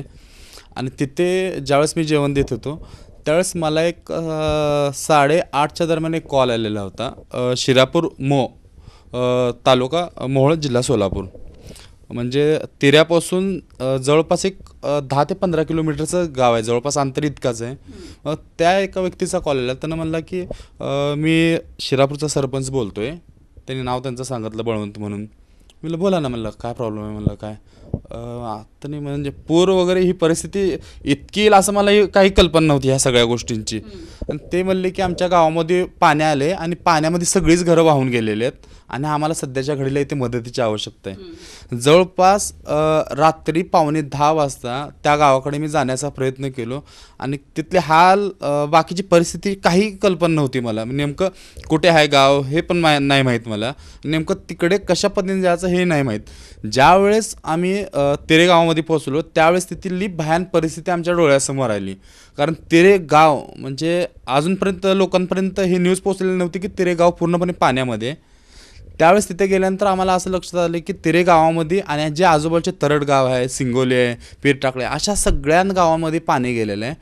[SPEAKER 6] आणि तिथे ज्यावेळेस मी जेवण देत होतो त्यावेळेस मला एक 8:30च्या दरम्यान एक कॉल आलेला होता. शिरापूर तालुका मोहोळ, जिल्हा सोलापूर, म्हणजे तिऱ्यापासून जवळपास एक 10 ते 15 किलोमीटरचं गाव आहे, जवळपास अंतर इतकाच आहे. त्या एका व्यक्तीचा कॉल आला. त्यानं म्हणला की मी शिरापूरचा सरपंच बोलतो आहे. त्यांनी नाव त्यांचं सांगितलं, बळवंत म्हणून. म्हणलं बोला ना. म्हणलं काय प्रॉब्लेम आहे? म्हणलं काय आता नाही, म्हणजे पूर वगैरे ही परिस्थिती इतकी येईल असं मला काही कल्पना नव्हती ह्या सगळ्या गोष्टींची. आणि ते म्हणले की आमच्या गावामध्ये पाणी आले आणि पाण्यामध्ये सगळीच घरं वाहून गेलेली आहेत आणि आम्हाला सध्याच्या घडीला इथे मदतीची आवश्यकता आहे. जवळपास रात्री 9:45 वाजता त्या गावाकडे मी जाण्याचा प्रयत्न केलो आणि तिथले हाल, बाकीची परिस्थिती काही कल्पना नव्हती मला. नेमकं कुठे आहे गाव हे पण नाही माहीत मला, नेमकं तिकडे कशा पद्धतीने जायचं हे नाही माहीत. ज्यावेळेस आम्ही तिरे गावामध्ये पोहोचलो त्यावेळेस तिथली भयान परिस्थिती आमच्या डोळ्यासमोर आली. कारण तिरे गाव म्हणजे अजूनपर्यंत लोकांपर्यंत हे न्यूज पोहोचलेली नव्हती की तिरे गाव पूर्णपणे पाण्यामध्ये. त्यावेळेस तिथे गेल्यानंतर आम्हाला असं लक्षात आलं की तिरे गावामध्ये आणि जे आजूबाजूचे तरड गाव आहे, सिंगोली आहे, पीरटाकळे, अशा सगळ्या गावामध्ये पाणी गेलेलं आहे.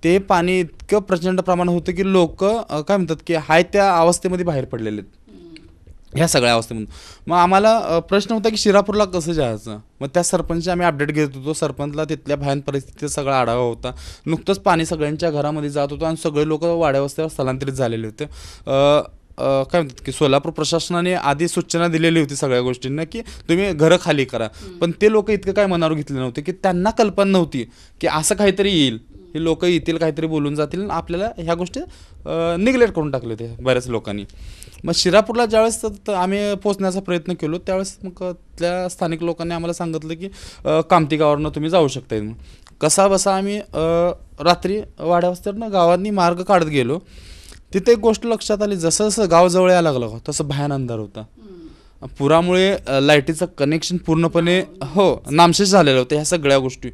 [SPEAKER 6] ते पाणी इतकं प्रचंड प्रमाण होतं की लोक काय म्हणतात की हाय त्या अवस्थेमध्ये बाहेर पडलेले आहेत ह्या सगळ्या अवस्थेमधून. मग आम्हाला प्रश्न होता की शिरापूरला कसं जायचं. मग त्या सरपंचची आम्ही अपडेट घेत होतो. सरपंचला तिथल्या भयान परिस्थितीचा सगळा आढावा होता. नुकतंच पाणी सगळ्यांच्या घरामध्ये जात होतं आणि सगळे लोक वाड्यावस्त्यावर स्थलांतरित झालेले होते. काय म्हणतात की सोलापूर प्रशासनाने आधी सूचना दिलेली होती सगळ्या गोष्टींना की तुम्ही घरं खाली करा, पण ते लोक इतकं काय मनावर घेतले नव्हते की त्यांना कल्पना नव्हती की असं काहीतरी येईल, हे लोक येतील, काहीतरी बोलून जातील, आपल्याला ह्या गोष्टी निग्लेक्ट करून टाकले होते बऱ्याच लोकांनी. मग शिरापूरला ज्यावेळेस आम्ही पोचण्याचा प्रयत्न केलो त्यावेळेस मग त्या स्थानिक लोकांनी आम्हाला सांगितलं की कामती गावावरनं तुम्ही जाऊ शकताय. कसा बसा आम्ही रात्री वाड्यावस्त्यावरनं गावांनी मार्ग काढत गेलो. तिथे एक गोष्ट लक्षात आली, जसं जसं गाव जवळ यायला लागलं तसं भयान अंधार होता. पुरामुळे लाईटीचं कनेक्शन पूर्णपणे नामशेष झालेलं होतं ह्या सगळ्या गोष्टी.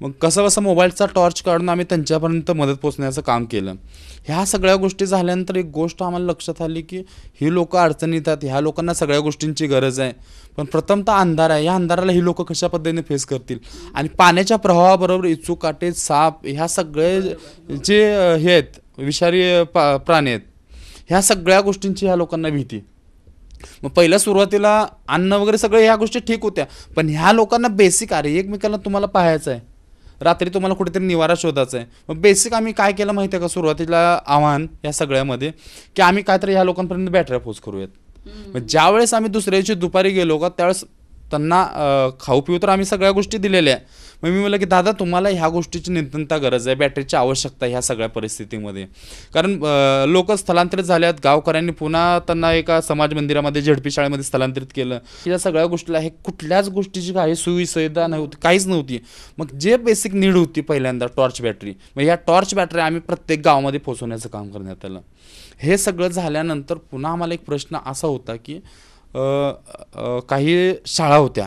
[SPEAKER 6] मग कसं कसं मोबाईलचा टॉर्च काढून आम्ही त्यांच्यापर्यंत मदत पोचण्याचं काम केलं. ह्या सगळ्या गोष्टी झाल्यानंतर एक गोष्ट आम्हाला लक्षात आली की ही लोक अडचणीत येतात, ह्या लोकांना सगळ्या गोष्टींची गरज आहे, पण प्रथमतः अंधार आहे. ह्या अंधाराला ही लोक कशा पद्धतीने फेस करतील. आणि पाण्याच्या प्रवाहाबरोबर इचू, काटे, साप, ह्या सगळे जे हे आहेत विषारी प्राणी आहेत, ह्या सगळ्या गोष्टींची ह्या लोकांना भीती. मग पहिल्या सुरुवातीला अन्न वगैरे सगळे ह्या गोष्टी ठीक होत्या, पण ह्या लोकांना बेसिक, अरे एकमेकांना तुम्हाला पाहायचं आहे, रात्री तुम्हाला कुठेतरी निवारा शोधायचा आहे. मग बेसिक आम्ही काय केलं माहिती आहे का, सुरुवातीला आव्हान या सगळ्यामध्ये की आम्ही काहीतरी ह्या लोकांपर्यंत बॅटऱ्या पोच करूयात. मग ज्यावेळेस आम्ही दुसऱ्या दिवशी दुपारी गेलो का त्यावेळेस त्यांना खाऊ पिऊ तर आम्ही सगळ्या गोष्टी दिलेल्या आहे. मग मी म्हटलं की दादा तुम्हाला ह्या गोष्टीची नितांत गरज आहे, बॅटरीची आवश्यकता ह्या सगळ्या परिस्थितीमध्ये. कारण लोक स्थलांतरित झाल्यात, गावकऱ्यांनी पुन्हा त्यांना एका समाज मंदिरामध्ये झेडपी शाळेमध्ये स्थलांतरित केलं. या सगळ्या गोष्टीला हे कुठल्याच गोष्टीची काही सुविधा नव्हती, काहीच नव्हती. मग जे बेसिक नीड होती पहिल्यांदा टॉर्च बॅटरी, मग ह्या टॉर्च बॅटरी आम्ही प्रत्येक गावामध्ये पोहोचवण्याचं काम करण्यात आलं. हे सगळं झाल्यानंतर पुन्हा आम्हाला एक प्रश्न असा होता की काही शाळा होत्या,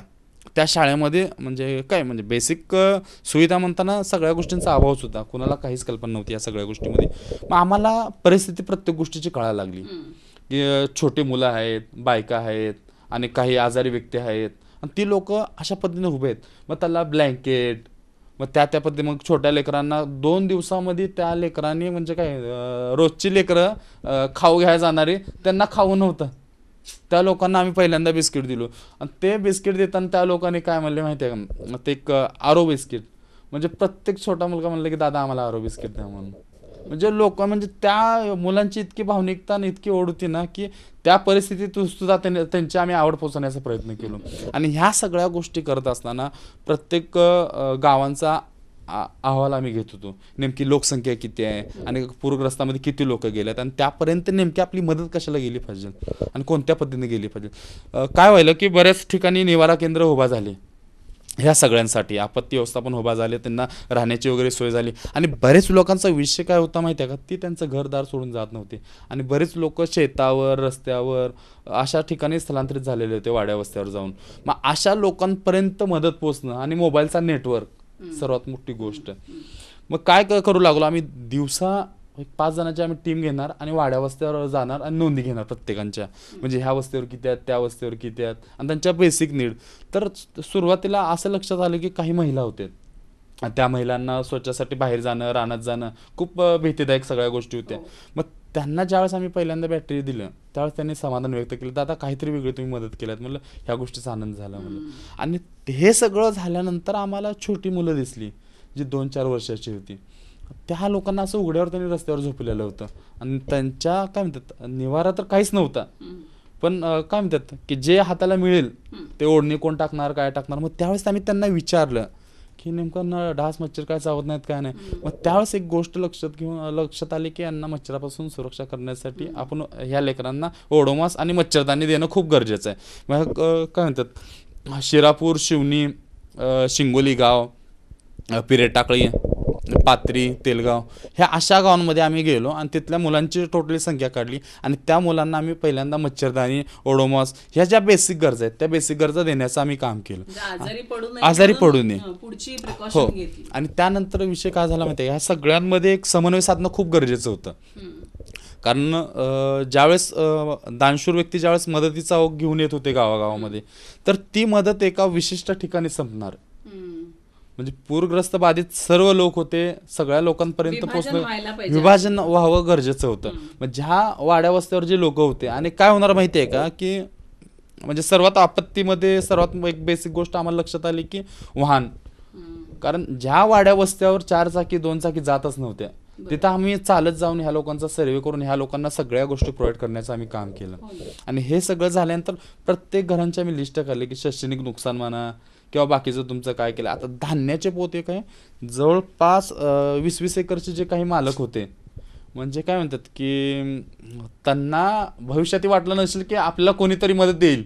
[SPEAKER 6] त्या शाळेमध्ये म्हणजे काय म्हणजे बेसिक सुविधा म्हणताना सगळ्या गोष्टींचा अभावच होता, कुणाला काहीच कल्पना नव्हती या सगळ्या गोष्टीमध्ये. मग आम्हाला परिस्थिती प्रत्येक गोष्टीची कळायला लागली की छोटी मुलं आहेत, बायका आहेत आणि काही आजारी व्यक्ती आहेत आणि ती लोक अशा पद्धतीने उभे आहेत. मग त्याला ब्लँकेट, मग त्या पद्धती मग छोट्या लेकरांना 2 दिवसामध्ये त्या लेकरांनी म्हणजे काय रोजची लेकरं खाऊ घ्यायला जाणारी त्यांना खाऊ नव्हतं. त्या लोकांना आम्ही पहिल्यांदा बिस्किट दिलो आणि ते बिस्किट देताना त्या लोकांनी काय म्हणले माहिती आहे का, मग ते एक आरो बिस्किट म्हणजे प्रत्येक छोटा मुलगा म्हणलं की दादा आम्हाला आरो बिस्किट द्या म्हणून. म्हणजे लोक म्हणजे त्या मुलांची इतकी भावनिकता आणि इतकी ओढ होती ना की त्या परिस्थितीत सुद्धा त्यांची आम्ही आवड पोचवण्याचा प्रयत्न केलो. आणि ह्या सगळ्या गोष्टी करत असताना प्रत्येक गावांचा अहवाल आम्ही घेत होतो, नेमकी लोकसंख्या किती आहे आणि पूरग्रस्तामध्ये किती लोक गेलेत आणि त्यापर्यंत नेमकी आपली मदत कशाला गेली पाहिजे आणि कोणत्या पद्धतीने गेली पाहिजे. काय व्हायलं की बऱ्याच ठिकाणी निवारा केंद्र उभा झाले ह्या सगळ्यांसाठी, आपत्ती व्यवस्थापन उभा झाले, त्यांना राहण्याची वगैरे सोय झाली. आणि बरेच लोकांचा विषय काय होता माहिती आहे का, ती त्यांचं घरदार सोडून जात नव्हते आणि बरेच लोक शेतावर, रस्त्यावर अशा ठिकाणी स्थलांतरित झालेले होते वाड्या वस्त्यावर जाऊन. मग अशा लोकांपर्यंत मदत पोचणं आणि मोबाईलचा नेटवर्क सर्वात मोठी गोष्ट. मग काय करू लागलो आम्ही, दिवसा 5 जणांची आम्ही टीम घेणार आणि वाड्या वस्त्यावर जाणार आणि नोंदी घेणार प्रत्येकांच्या, म्हणजे ह्या वस्तीवर किती आहेत, त्या वस्तीवर किती आहेत आणि त्यांच्या बेसिक नीड. तर सुरुवातीला असं लक्षात आलं की काही महिला होत्या, त्या महिलांना स्वच्छतेसाठी बाहेर जाणं, रानात जाणं खूप भीतीदायक सगळ्या गोष्टी होत्या. मग त्यांना ज्यावेळेस आम्ही पहिल्यांदा बॅटरी दिलं त्यावेळेस त्यांनी समाधान व्यक्त केलं, दादा काहीतरी वेगळी तुम्ही मदत केल्यात, म्हणलं ह्या गोष्टीचा आनंद झाला म्हणलं. आणि हे सगळं झाल्यानंतर आम्हाला छोटी मुलं दिसली जी 2-4 वर्षाची होती. त्या लोकांना असं उघड्यावर त्यांनी रस्त्यावर झोपलेलं होतं आणि त्यांच्या काय म्हणतात निवारा तर काहीच नव्हता, पण काय म्हणतात की जे हाताला मिळेल ते ओढणी कोण टाकणार, काय टाकणार. मग त्यावेळेस आम्ही त्यांना विचारलं की नेमकं डास मच्छर काय चावत नाहीत काय नाही. मग त्यावेळेस एक गोष्ट लक्षात आली की यांना मच्छरापासून सुरक्षा करण्यासाठी आपण ह्या लेकरांना ओडोमॉस आणि मच्छरदाणी देणं खूप गरजेचं आहे. मग काय म्हणतात शिरापूर, शिवनी, शिंगोली गाव, पिरेटाकळी, पात्री, तेलगाव ह्या अशा गावांमध्ये आम्ही गेलो आणि तिथल्या मुलांची टोटली संख्या काढली आणि त्या मुलांना आम्ही पहिल्यांदा मच्छरदाणी, ओडोमॉस ह्या ज्या बेसिक गरजा आहेत त्या बेसिक गरजा देण्याचं आम्ही काम केलं, आजारी पडू नये. हो. आणि त्यानंतर विषय काय झाला माहिती आहे, ह्या सगळ्यांमध्ये एक समन्वय साधणं खूप गरजेचं होतं. कारण ज्यावेळेस दानशूर व्यक्ती ज्यावेळेस मदतीचा ओघ घेऊन येत होते गावागावामध्ये, तर ती मदत एका विशिष्ट ठिकाणी संपणार. म्हणजे पूरग्रस्त बाधित सर्व लोक होते, सगळ्या लोकांपर्यंत पोहोचणं, विभाजन व्हावं गरजेचं होतं. मग ज्या वाड्या वस्त्यावर जे लोक होते आणि काय होणार माहिती आहे का की म्हणजे सर्वात आपत्तीमध्ये सर्वात एक बेसिक गोष्ट आम्हाला लक्षात आली की वाहन. कारण ज्या वाड्या वस्त्यावर 4 चाकी 2 चाकी जातच नव्हत्या तिथं आम्ही चालत जाऊन ह्या लोकांचा सर्वे करून ह्या लोकांना सगळ्या गोष्टी प्रोव्हाइड करण्याचं आम्ही काम केलं. आणि हे सगळं झाल्यानंतर प्रत्येक घरांची आम्ही लिस्ट काढली की शैक्षणिक नुकसान म्हणा किंवा बाकीचं तुमचं काय केलं. आता धान्याचे पोते काय जवळपास 20-20 एकरचे जे काही मालक होते, म्हणजे काय म्हणतात की त्यांना भविष्यात वाटलं नसेल की आपल्याला कोणीतरी मदत देईल,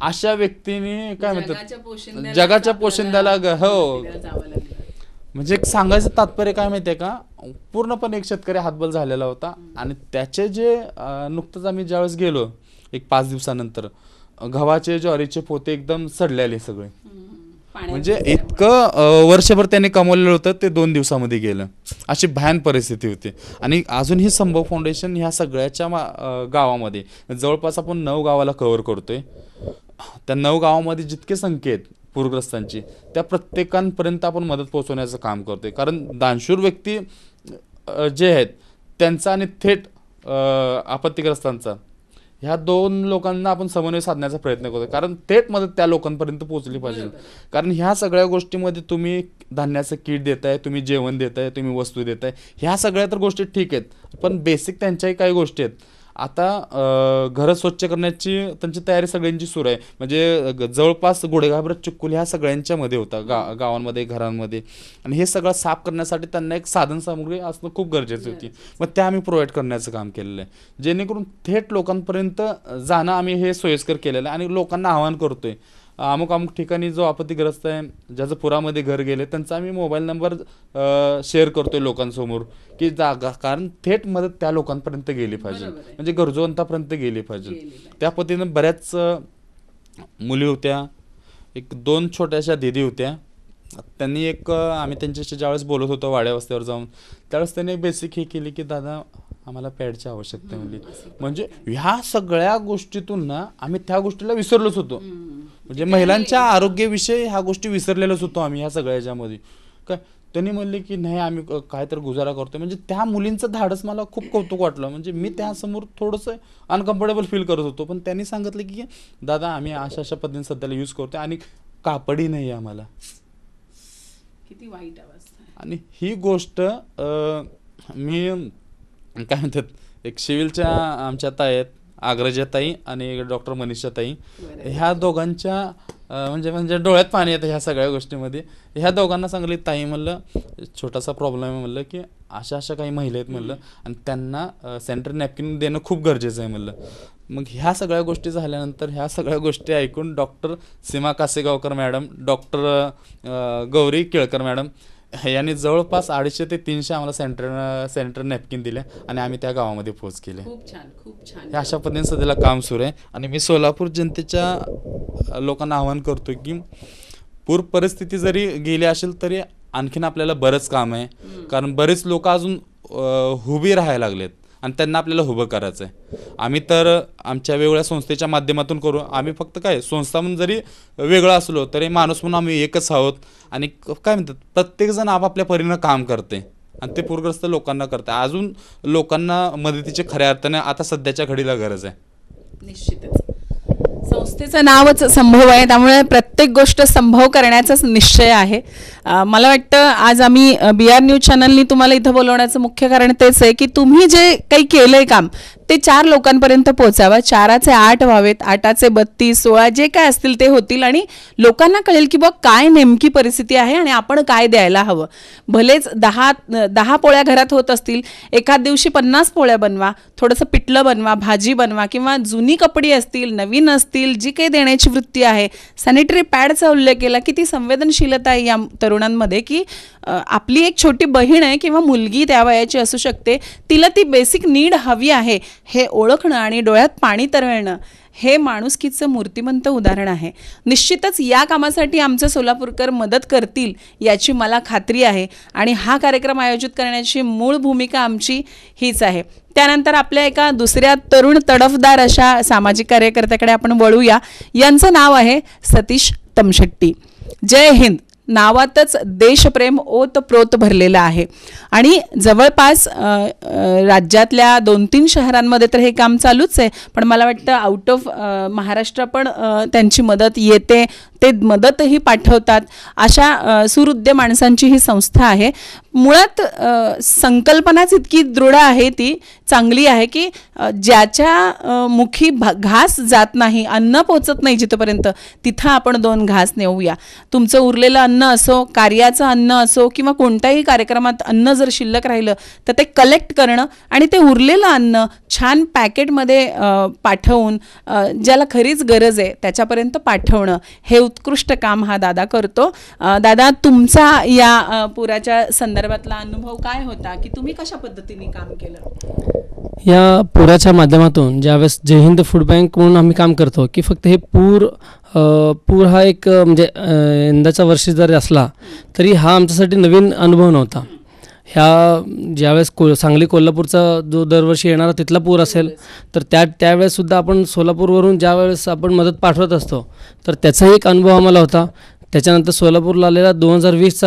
[SPEAKER 6] अशा व्यक्तीने काय म्हणतात जगाच्या पोशिंद्याला हो. म्हणजे एक सांगायचं तात्पर्य काय माहितीये का, पूर्णपणे एक शेतकरी हातबल झालेला होता आणि त्याचे जे नुकतंच आम्ही ज्यावेळेस गेलो एक 5 दिवसानंतर गव्हाचे ज्वारीचे पोते एकदम सडलेले सगळे, म्हणजे इतकं वर्षभर त्याने कमवलेलं होतं ते 2 दिवसामध्ये गेलं, अशी भयान परिस्थिती होती. आणि अजूनही संभव फाउंडेशन ह्या सगळ्याच्या गावामध्ये जवळपास आपण 9 गावाला कव्हर करतोय. त्या 9 गावामध्ये जितके संख्या आहेत पूरग्रस्तांची त्या प्रत्येकांपर्यंत आपण मदत पोहोचवण्याचं काम करतोय. कारण दानशूर व्यक्ती जे आहेत त्यांचा आणि थेट आपत्तीग्रस्तांचा ह्या 2 लोकांना आपण समन्वय साधण्याचा प्रयत्न करतोय, कारण थेट मदत त्या लोकांपर्यंत पोहोचली पाहिजे. कारण ह्या सगळ्या गोष्टीमध्ये तुम्ही धान्याचं किट देताय, तुम्ही जेवण देताय, तुम्ही वस्तू देताय, ह्या सगळ्या तर गोष्टी ठीक आहेत, पण बेसिक त्यांच्याही काही गोष्टी आहेत. आता घरं स्वच्छ करण्याची त्यांची तयारी सगळ्यांची सुरू आहे. म्हणजे जवळपास गुढेघाबरत चिक्कुल ह्या सगळ्यांच्यामध्ये होता, गावांमध्ये, घरांमध्ये. आणि हे सगळं साफ करण्यासाठी त्यांना एक साधन सामुग्री असणं खूप गरजेची होती. मग त्या आम्ही प्रोव्हाइड करण्याचं काम केलेलं आहे, जेणेकरून थेट लोकांपर्यंत जाणं आम्ही हे सोयीस्कर केलेलं आहे. आणि लोकांना आवाहन करतोय, अमुक अमुक ठिकाणी जो आपत्तीग्रस्त आहे, ज्याचं पुरामध्ये घर गेले, त्यांचा आम्ही मोबाईल नंबर शेअर करतोय लोकांसमोर, की कारण थेट मदत त्या लोकांपर्यंत गेली पाहिजे, म्हणजे गरजवंतापर्यंत गेली पाहिजे. त्या पद्धतीनं बऱ्याच मुली होत्या, 2 छोट्याशा दिदी होत्या. त्यांनी आम्ही त्यांच्याशी ज्यावेळेस बोलत होतो वाड्या वस्त्यावर जाऊन, त्यावेळेस त्यांनी एक बेसिक हे केली की दादा आम्हाला पॅडची आवश्यकता आहे. म्हणजे ह्या सगळ्या गोष्टीतून ना आम्ही त्या गोष्टीला विसरलोच होतो. म्हणजे महिलांच्या आरोग्याविषयी ह्या गोष्टी विसरलेलोच होतो आम्ही ह्या सगळ्या ह्याच्यामध्ये. काय त्यांनी म्हणले की नाही आम्ही काय तर गुजारा करतोय. म्हणजे त्या मुलींचं धाडस मला खूप कौतुक वाटलं. म्हणजे मी त्यासमोर थोडंसं अनकम्फर्टेबल फील करत होतो, पण त्यांनी सांगितलं की दादा आम्ही अशा पद्धतीने सध्याला यूज करतोय आणि कापडही नाही आम्हाला.
[SPEAKER 1] किती वाईट अवस्था आहे.
[SPEAKER 6] आणि ही गोष्ट मी काय म्हणतात, एक सिव्हिलच्या आमच्या ताई आहेत, आग्रजा ताई आणि डॉक्टर मनीषा ताई, ह्या दोघांच्या म्हणजे डोळ्यात पाणी येतं ह्या सगळ्या गोष्टीमध्ये. ह्या दोघांना सांगले, ताई म्हणलं छोटासा प्रॉब्लेम आहे म्हणलं की अशा काही महिला आहेत म्हणलं आणि त्यांना सॅनिटरी नॅपकिन देणं खूप गरजेचं आहे म्हणलं. मग ह्या सगळ्या गोष्टी झाल्यानंतर ह्या सगळ्या गोष्टी ऐकून doctor Seema Kasegaonkar madam, doctor Gauri Kelkar madam यांनी जवळपास 250 ते 300 आम्हाला सॅनिटरी नॅपकिन दिले आणि आम्ही त्या गावामध्ये पोच केले.
[SPEAKER 1] खूप छान, खूप छान.
[SPEAKER 6] हे अशा पद्धतीने सध्याला काम सुरू आहे. आणि मी सोलापूर जनतेच्या लोकांना आवाहन करतो की पूर परिस्थिती जरी गेली असेल तरी आणखीन आपल्याला बरंच काम आहे, कारण बरेच लोक अजून उभी राहायला लागलेत आणि त्यांना आपल्याला उभं करायचं आहे. आम्ही तर आमच्या वेगळ्या संस्थेच्या माध्यमातून करू. आम्ही फक्त काय संस्था म्हणून जरी वेगळं असलो तरी माणूस म्हणून आम्ही एकच आहोत. आणि काय म्हणतात, प्रत्येकजण आपापल्या परीनं काम करते आणि ते पूरग्रस्त लोकांना करते. अजून लोकांना मदतीची खऱ्या अर्थाने आता सध्याच्या घडीला गरज आहे.
[SPEAKER 1] निश्चितच संस्थेचं नावच संभव आहे, त्यामुळे प्रत्येक गोष्ट संभव करण्याचाच निश्चय आहे. मला वाटतं आज आम्ही BR न्यूज चॅनलनी तुम्हाला इथं बोलवण्याचं मुख्य कारण तेच आहे की तुम्ही जे काही केलंय काम ते 4 लोकांपर्यंत पोहोचावं. 4चे 8 व्हावेत, 8चे 32, 16 जे काय असतील ते होतील आणि लोकांना कळेल की बघ काय नेमकी परिस्थिती आहे आणि आपण काय द्यायला हवं. भलेच 10 पोळ्या घरात होत असतील, एखाद दिवशी 50 पोळ्या बनवा, थोडंसं पिठलं बनवा, भाजी बनवा, किंवा जुनी कपडी असतील, नवीन असतील, जी काही देण्याची वृत्ती आहे. सॅनिटरी पॅडचा उल्लेख केला, किती संवेदनशीलता आहे या तरुणांमध्ये की आपली एक छोटी बहीण आहे किंवा मुलगी त्या वयाची असू शकते, तिला ती बेसिक नीड हवी आहे हे ओळखणं आणि डोळ्यात पाणी तरळणं हे माणुसकीचं मूर्तिमंत उदाहरण आहे. निश्चितच या कामासाठी आमचे सोलापूरकर मदत करतील याची मला खात्री आहे आणि हा कार्यक्रम आयोजित करण्याची मूळ भूमिका आमची हीच आहे. त्यानंतर आपल्या एका दुसऱ्या तरुण तडफदार अशा सामाजिक कार्यकर्त्याकडे आपण वळूया. यांचं नाव आहे सतीश तमशेट्टी. जय हिंद नावातच देशप्रेम ओतप्रोत भरलेलं आहे आणि जवळपास राज्यातल्या 2-3 शहरांमध्ये तर हे काम चालूच आहे, पण मला वाटतं आउट ऑफ महाराष्ट्र पण त्यांची मदत येते, ते मदतही पाठवतात. अशा सुहृद माणसांची ही संस्था आहे. मुळात संकल्पनाच इतकी दृढ आहे, ती चांगली आहे की ज्याच्या मुखी घास जात नाही, अन्न पोचत नाही जिथपर्यंत, तिथं आपण 2 घास नेऊया. तुमचं उरलेलं अन्न असो, कार्याचं अन्न असो किंवा कोणत्याही कार्यक्रमात अन्न जर शिल्लक राहिलं तर ते कलेक्ट करणं आणि ते उरलेलं अन्न छान पॅकेटमध्ये पाठवून ज्याला खरीच गरज आहे त्याच्यापर्यंत पाठवणं, हे उत्कृष्ट काम हा दादा करतो. दादा, तुमचा या पुराच्या संदर्भातला अनुभव काय होता की तुम्ही कशा पद्धतीने काम केलं?
[SPEAKER 7] या पुराच्या माध्यमातून ज्यावेळेस जय हिंद फूड बँक म्हणून आम्ही काम करतो की फक्त हे पूर हा एक म्हणजे यंदाचा वर्षी जरी असला तरी हा आमच्यासाठी नवीन अनुभव नव्हता. ह्या ज्यावेळेस सांगली कोल्हापूरचा जो दरवर्षी येणारा तिथला पूर असेल तर त्यावेळेससुद्धा आपण सोलापूरवरून ज्यावेळेस आपण मदत पाठवत असतो तर त्याचाही एक अनुभव आम्हाला होता. त्याच्यानंतर सोलापूरला आलेला 2020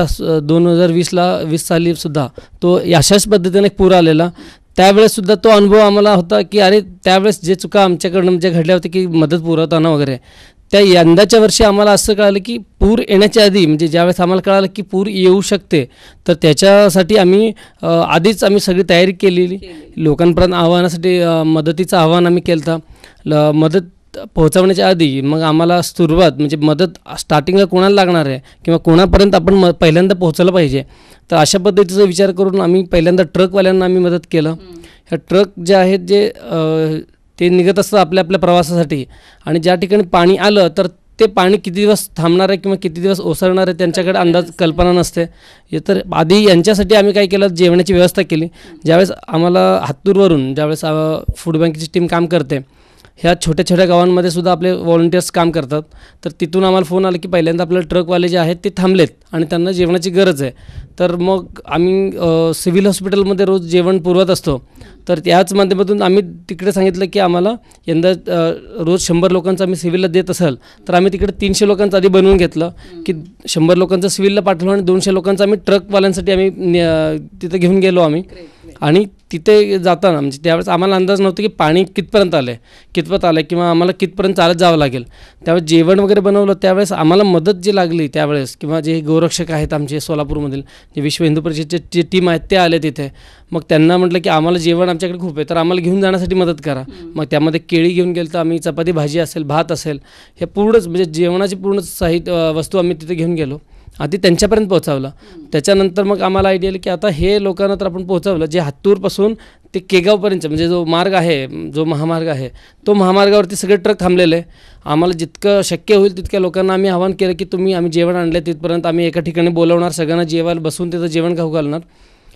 [SPEAKER 7] सालीसुद्धा तो अशाच पद्धतीने एक पूर आलेला. त्यावेळेससुद्धा तो अनुभव आम्हाला होता की अरे त्यावेळेस जे चुका आमच्याकडनं जे घडल्या होत्या की मदत पुरवताना वगैरे, त्या यंदाच्या वर्षी आम्हाला असं कळालं की पूर येण्याच्या आधी, म्हणजे ज्यावेळेस आम्हाला कळालं की पूर येऊ शकते, तर त्याच्यासाठी आम्ही आधीच आम्ही सगळी तयारी केलेली. लोकांपर्यंत आव्हानासाठी मदतीचं आव्हान आम्ही केलं होतं. मदत पोहोचवण्याच्या आधी मग आम्हाला सुरुवात म्हणजे मदत स्टार्टिंगला कोणाला लागणार आहे किंवा कोणापर्यंत आपण पहिल्यांदा पोहोचलं पाहिजे, तर अशा पद्धतीचा विचार करून आम्ही पहिल्यांदा ट्रकवाल्यांना आम्ही मदत केलं. ह्या ट्रक जे आहेत जे ते निघत असतं आपल्या आपल्या प्रवासासाठी, आणि ज्या ठिकाणी पाणी आलं तर ते पाणी किती दिवस थांबणार आहे किंवा किती दिवस ओसरणार आहे त्यांच्याकडे अंदाज कल्पना नसते. तर आधी यांच्यासाठी आम्ही काय केलं, जेवणाची व्यवस्था केली. ज्यावेळेस आम्हाला हातूरवरून ज्यावेळेस फूड बँकेची टीम काम करते, ह्या छोट्या छोट्या गावांमध्ये सुद्धा आपले व्हॉलंटियर्स काम करतात, तर तिथून आम्हाला फोन आला की पहिल्यांदा आपल्याला ट्रकवाले जे आहेत ते थांबलेत आणि त्यांना जेवणाची गरज आहे. तर मग आम्ही सिव्हिल हॉस्पिटलमध्ये रोज जेवण पुरवत असतो, तर त्याच माध्यमातून आम्ही तिकडे सांगितलं की आम्हाला यंदा रोज 100 लोकांचं आम्ही सिव्हिलला देत असेल तर आम्ही तिकडे 300 लोकांचं आधी बनवून घेतलं की 100 लोकांचं सिव्हिलला पाठवलं आणि 200 लोकांचं आम्ही ट्रकवाल्यांसाठी आम्ही तिथे घेऊन गेलो आम्ही. आणि तिथे जाताना म्हणजे त्यावेळेस आम्हाला अंदाज नव्हता की पाणी कितपर्यंत आलं किंवा आम्हाला कितपर्यंत चालत जावं लागेल. त्यावेळेस जेवण वगैरे बनवलं, त्यावेळेस आम्हाला मदत जी लागली त्यावेळेस, किंवा जे गोरक्षक आहेत आमचे सोलापूरमधील जे विश्व हिंदू परिषदेचे जे टीम आहेत ते आले तिथे. मग त्यांना म्हटलं की आम्हाला जेवण आमच्याकडे खूप आहे तर आम्हाला घेऊन जाण्यासाठी मदत करा. मग त्यामध्ये केळी घेऊन गेलं तर आम्ही, चपाती भाजी असेल, भात असेल, हे पूर्णच म्हणजे जेवणाची पूर्ण साहित्य वस्तू आम्ही तिथे घेऊन गेलो. आधी त्यांच्यापर्यंत पोहोचवलं. त्याच्यानंतर मग आम्हाला आयडिया आली की आता हे लोकांना तर आपण पोहोचवलं, जे हातूरपासून ते केगावपर्यंत म्हणजे जो मार्ग आहे, जो महामार्ग आहे, तो महामार्गावरती सगळे ट्रक थांबलेले आहे. आम्हाला जितकं शक्य होईल तितक्या लोकांना आम्ही आवाहन केलं की आम्ही जेवण आणले तिथपर्यंत आम्ही एका ठिकाणी बोलवणार, सगळ्यांना जेवायला बसून तिथं जेवण खाऊ घालणार.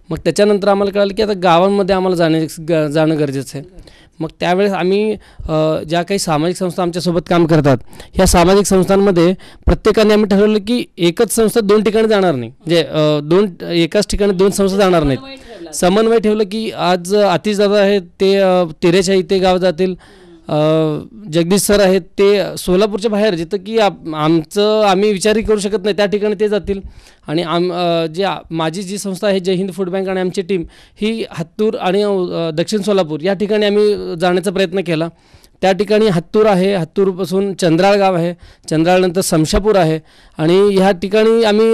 [SPEAKER 7] मग त्याच्यानंतर आम्हाला कळालं की आता गावांमध्ये आम्हाला जाणं गरजेचं आहे. मग त्यावेळेस आम्ही ज्या काही सामाजिक संस्था आमच्यासोबत काम करतात, ह्या सामाजिक संस्थांमध्ये प्रत्येकाने आम्ही ठरवलं की एकच संस्था 2 ठिकाणी जाणार नाही, म्हणजे एकाच ठिकाणी 2 संस्था जाणार नाहीत. समन्वय ठेवलं की आज आतिश दादा आहेत ते तिरेच्या इथे गाव जातील, जगदीश सर आहेत ते सोलापूरच्या बाहेर जिथं की आम्ही विचारही करू शकत नाही त्या ठिकाणी ते जातील. आणि माझी जी संस्था आहे जय हिंद फूड बँक आणि आमची टीम ही हातूर आणि दक्षिण सोलापूर या ठिकाणी आम्ही जाण्याचा प्रयत्न केला. त्या ठिकाणी हातूर आहे, हातूरपासून चंद्राळ गाव आहे, चंद्राळनंतर समशापूर आहे, आणि ह्या ठिकाणी आम्ही